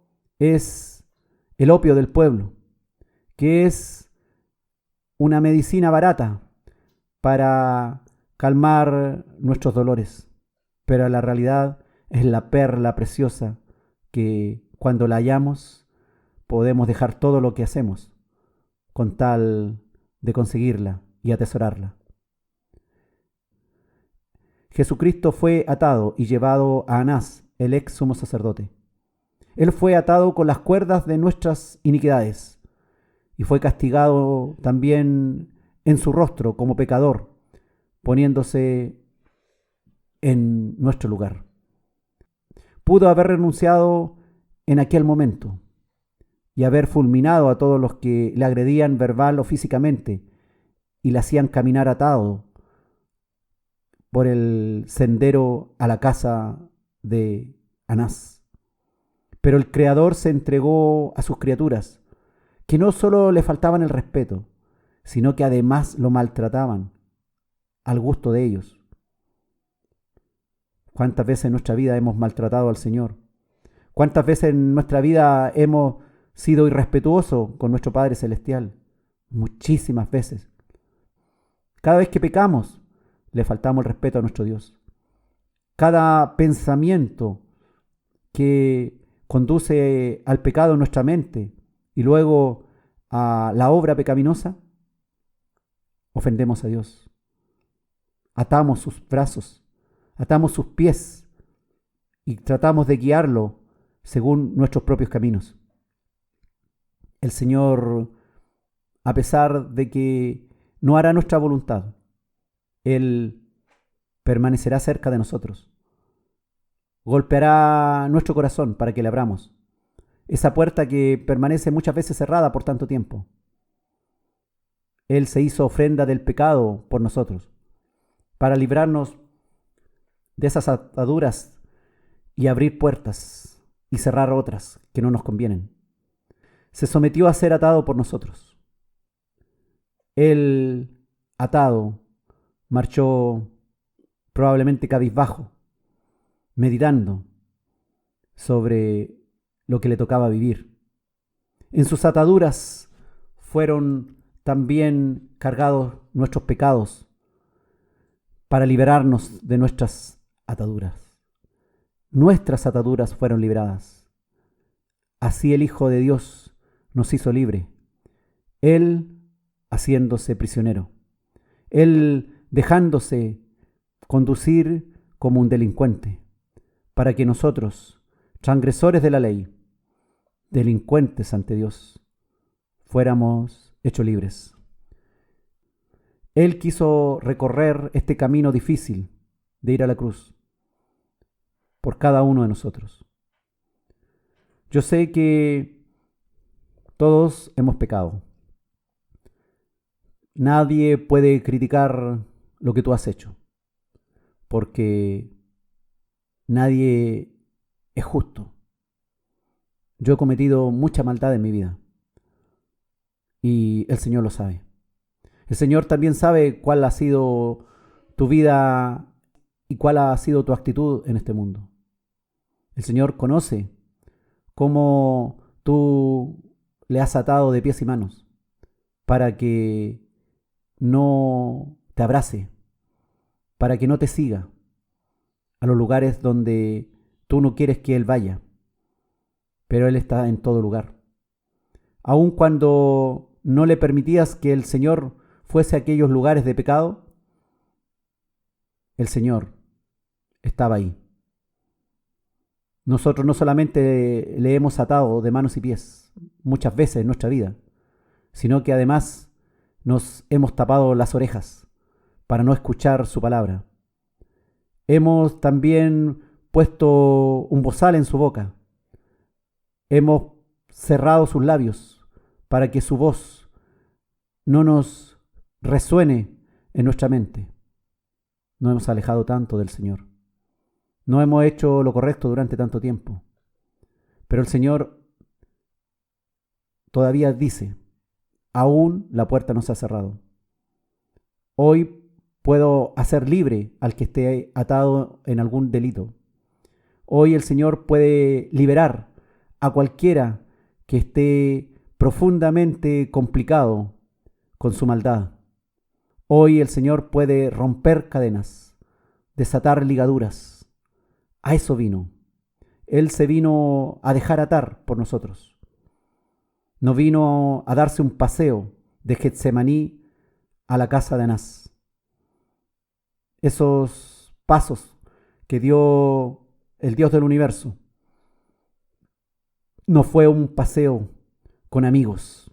es el opio del pueblo, que es una medicina barata para calmar nuestros dolores. Pero la realidad es la perla preciosa que cuando la hallamos podemos dejar todo lo que hacemos con tal de conseguirla y atesorarla. Jesucristo fue atado y llevado a Anás, el ex sumo sacerdote. Él fue atado con las cuerdas de nuestras iniquidades y fue castigado también en su rostro como pecador, poniéndose en nuestro lugar. Pudo haber renunciado en aquel momento y haber fulminado a todos los que le agredían verbal o físicamente y le hacían caminar atado por el sendero a la casa de Anás. Pero el Creador se entregó a sus criaturas, que no solo le faltaban el respeto, sino que además lo maltrataban al gusto de ellos. ¿Cuántas veces en nuestra vida hemos maltratado al Señor? ¿Cuántas veces en nuestra vida hemos sido irrespetuosos con nuestro Padre Celestial? Muchísimas veces. Cada vez que pecamos, le faltamos el respeto a nuestro Dios. Cada pensamiento que conduce al pecado en nuestra mente y luego a la obra pecaminosa, ofendemos a Dios. Atamos sus brazos, atamos sus pies y tratamos de guiarlo según nuestros propios caminos. El Señor, a pesar de que no hará nuestra voluntad, Él permanecerá cerca de nosotros. Golpeará nuestro corazón para que le abramos. Esa puerta que permanece muchas veces cerrada por tanto tiempo. Él se hizo ofrenda del pecado por nosotros, para librarnos de esas ataduras y abrir puertas y cerrar otras que no nos convienen. Se sometió a ser atado por nosotros. Él, atado, marchó probablemente cabizbajo, meditando sobre lo que le tocaba vivir. En sus ataduras fueron también cargados nuestros pecados para liberarnos de nuestras ataduras. Nuestras ataduras fueron liberadas. Así el Hijo de Dios nos hizo libre. Él haciéndose prisionero. Él dejándose conducir como un delincuente, para que nosotros, transgresores de la ley, delincuentes ante Dios, fuéramos hechos libres. Él quiso recorrer este camino difícil de ir a la cruz por cada uno de nosotros. Yo sé que todos hemos pecado. Nadie puede criticar lo que tú has hecho, porque nadie es justo. Yo he cometido mucha maldad en mi vida y el Señor lo sabe. El Señor también sabe cuál ha sido tu vida y cuál ha sido tu actitud en este mundo. El Señor conoce cómo tú le has atado de pies y manos para que no te abrace, para que no te siga a los lugares donde tú no quieres que Él vaya, pero Él está en todo lugar. Aun cuando no le permitías que el Señor fuese a aquellos lugares de pecado, el Señor estaba ahí. Nosotros no solamente le hemos atado de manos y pies muchas veces en nuestra vida, sino que además nos hemos tapado las orejas para no escuchar su palabra. Hemos también puesto un bozal en su boca. Hemos cerrado sus labios para que su voz no nos resuene en nuestra mente. Nos hemos alejado tanto del Señor. No hemos hecho lo correcto durante tanto tiempo. Pero el Señor todavía dice, aún la puerta no se ha cerrado. Hoy puedo hacer libre al que esté atado en algún delito. Hoy el Señor puede liberar a cualquiera que esté profundamente complicado con su maldad. Hoy el Señor puede romper cadenas, desatar ligaduras. A eso vino. Él se vino a dejar atar por nosotros. No vino a darse un paseo de Getsemaní a la casa de Anás. Esos pasos que dio el Dios del universo no fue un paseo con amigos,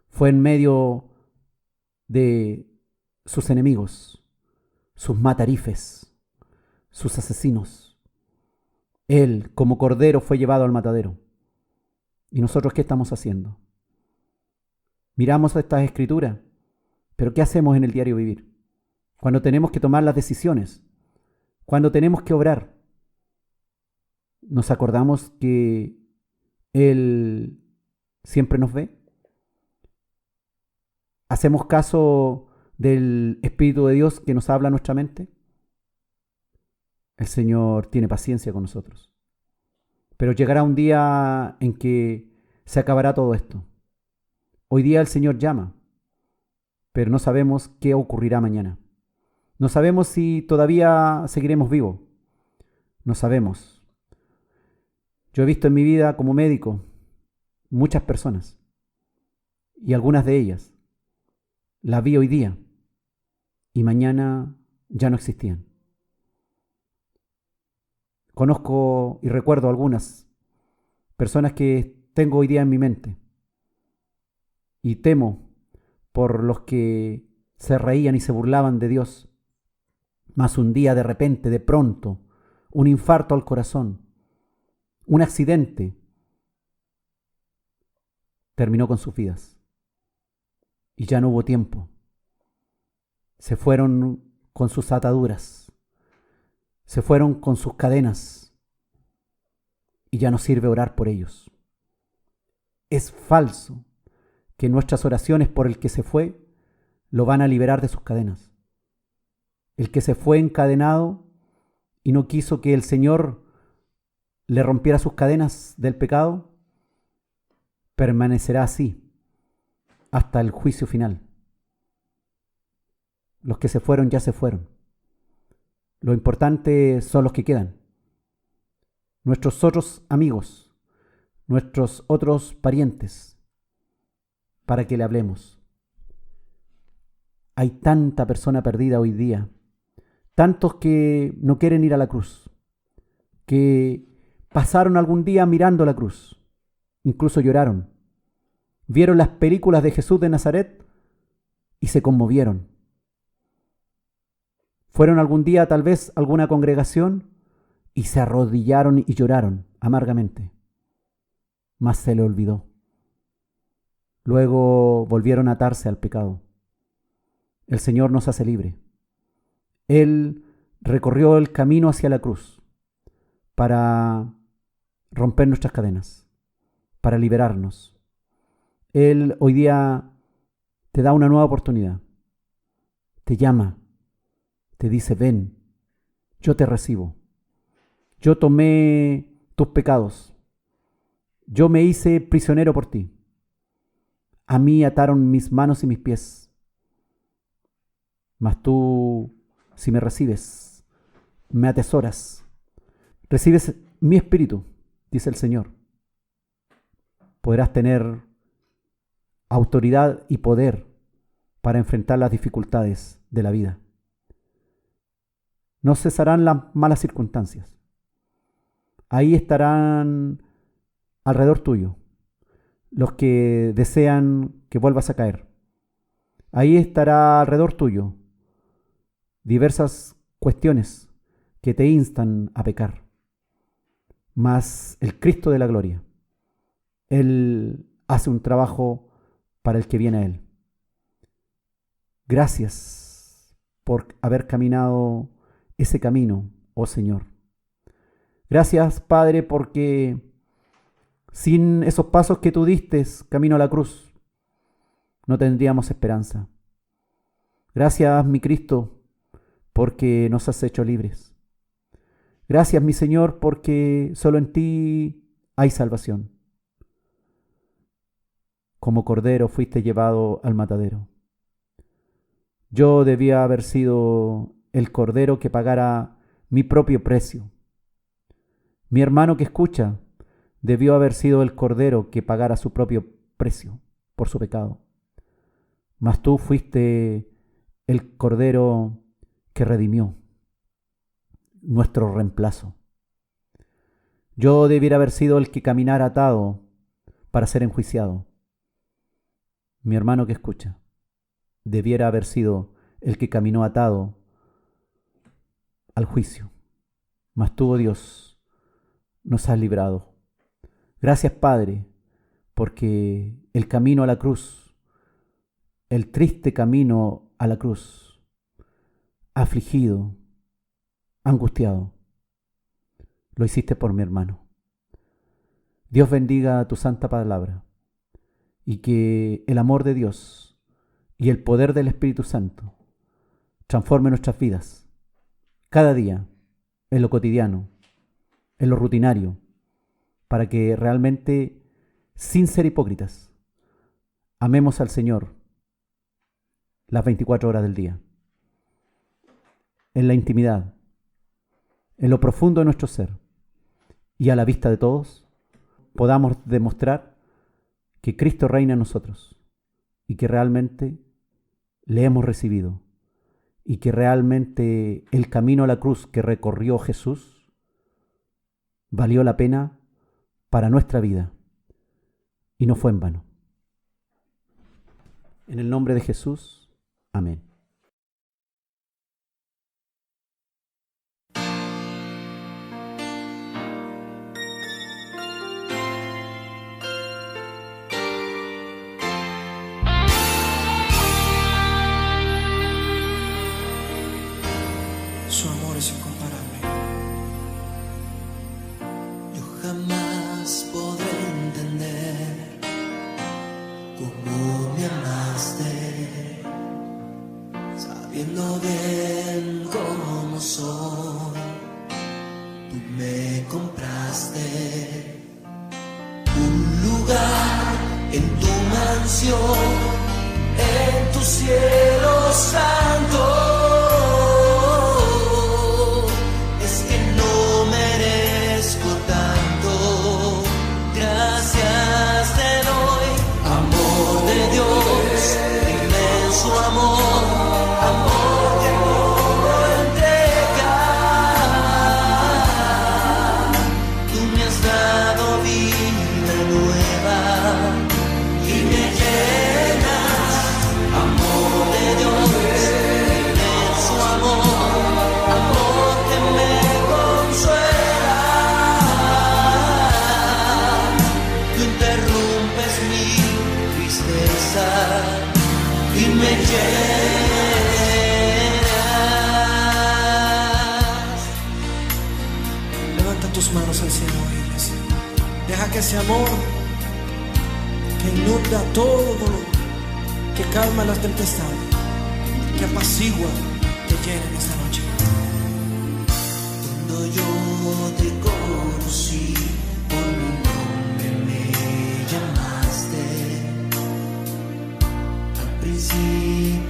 fue en medio de sus enemigos, sus matarifes, sus asesinos. Él, como cordero, fue llevado al matadero. ¿Y nosotros qué estamos haciendo? Miramos estas escrituras, pero ¿qué hacemos en el diario vivir? Cuando tenemos que tomar las decisiones, cuando tenemos que obrar, ¿nos acordamos que Él siempre nos ve? ¿Hacemos caso del Espíritu de Dios que nos habla a nuestra mente? El Señor tiene paciencia con nosotros. Pero llegará un día en que se acabará todo esto. Hoy día el Señor llama, pero no sabemos qué ocurrirá mañana. No sabemos si todavía seguiremos vivos. No sabemos. Yo he visto en mi vida como médico muchas personas, y algunas de ellas las vi hoy día y mañana ya no existían. Conozco y recuerdo algunas personas que tengo hoy día en mi mente y temo por los que se reían y se burlaban de Dios. Mas un día de repente, de pronto, un infarto al corazón, un accidente, terminó con sus vidas. Y ya no hubo tiempo. Se fueron con sus ataduras, se fueron con sus cadenas, y ya no sirve orar por ellos. Es falso que nuestras oraciones por el que se fue lo van a liberar de sus cadenas. El que se fue encadenado y no quiso que el Señor le rompiera sus cadenas del pecado, permanecerá así hasta el juicio final. Los que se fueron ya se fueron. Lo importante son los que quedan. Nuestros otros amigos, nuestros otros parientes, para que le hablemos. Hay tanta persona perdida hoy día, tantos que no quieren ir a la cruz, que pasaron algún día mirando la cruz, incluso lloraron, vieron las películas de Jesús de Nazaret y se conmovieron. Fueron algún día tal vez a alguna congregación y se arrodillaron y lloraron amargamente, mas se le olvidó. Luego volvieron a atarse al pecado. El Señor nos hace libre. Él recorrió el camino hacia la cruz para romper nuestras cadenas, para liberarnos. Él hoy día te da una nueva oportunidad. Te llama, te dice, ven, yo te recibo. Yo tomé tus pecados. Yo me hice prisionero por ti. A mí ataron mis manos y mis pies. Mas tú, si me recibes, me atesoras, recibes mi espíritu, dice el Señor, podrás tener autoridad y poder para enfrentar las dificultades de la vida. No cesarán las malas circunstancias. Ahí estarán alrededor tuyo los que desean que vuelvas a caer. Ahí estará alrededor tuyo diversas cuestiones que te instan a pecar. Mas el Cristo de la gloria, Él hace un trabajo para el que viene a Él. Gracias por haber caminado ese camino, oh Señor. Gracias, Padre, porque sin esos pasos que tú diste camino a la cruz, no tendríamos esperanza. Gracias, mi Cristo, porque nos has hecho libres. Gracias, mi Señor, porque solo en ti hay salvación. Como cordero fuiste llevado al matadero. Yo debía haber sido el cordero que pagara mi propio precio. Mi hermano que escucha debió haber sido el cordero que pagara su propio precio por su pecado. Mas tú fuiste el cordero que redimió. nuestro reemplazo. Yo debiera haber sido el que caminara atado para ser enjuiciado. Mi hermano que escucha, debiera haber sido el que caminó atado al juicio. Mas tú, oh Dios, nos has librado. Gracias, Padre, porque el camino a la cruz, el triste camino a la cruz, afligido, angustiado, lo hiciste por mi hermano. Dios bendiga tu santa palabra y que el amor de Dios y el poder del Espíritu Santo transforme nuestras vidas cada día, en lo cotidiano, en lo rutinario, para que realmente, sin ser hipócritas, amemos al Señor las 24 horas del día, en la intimidad, en lo profundo de nuestro ser, y a la vista de todos podamos demostrar que Cristo reina en nosotros y que realmente le hemos recibido y que realmente el camino a la cruz que recorrió Jesús valió la pena para nuestra vida y no fue en vano. En el nombre de Jesús, amén. Su amor es incomparable. Yo jamás podré entender cómo me amaste, sabiendo bien cómo soy. Tú me compraste un lugar en tu mansión, en tu cielo santo. Su amor, amor que no entrega. Tú me has dado vida nueva y me llenas. Amor de Dios, inmenso amor, amor que me consuela. Tú interrumpes mi tristeza y me llenas. Levanta tus manos al cielo, iglesia. Deja que ese amor que inunda todo dolor, que calma las tempestades, que apacigua, te llene en esta noche. Cuando yo te conocí, por mi nombre me llamaste. Al principio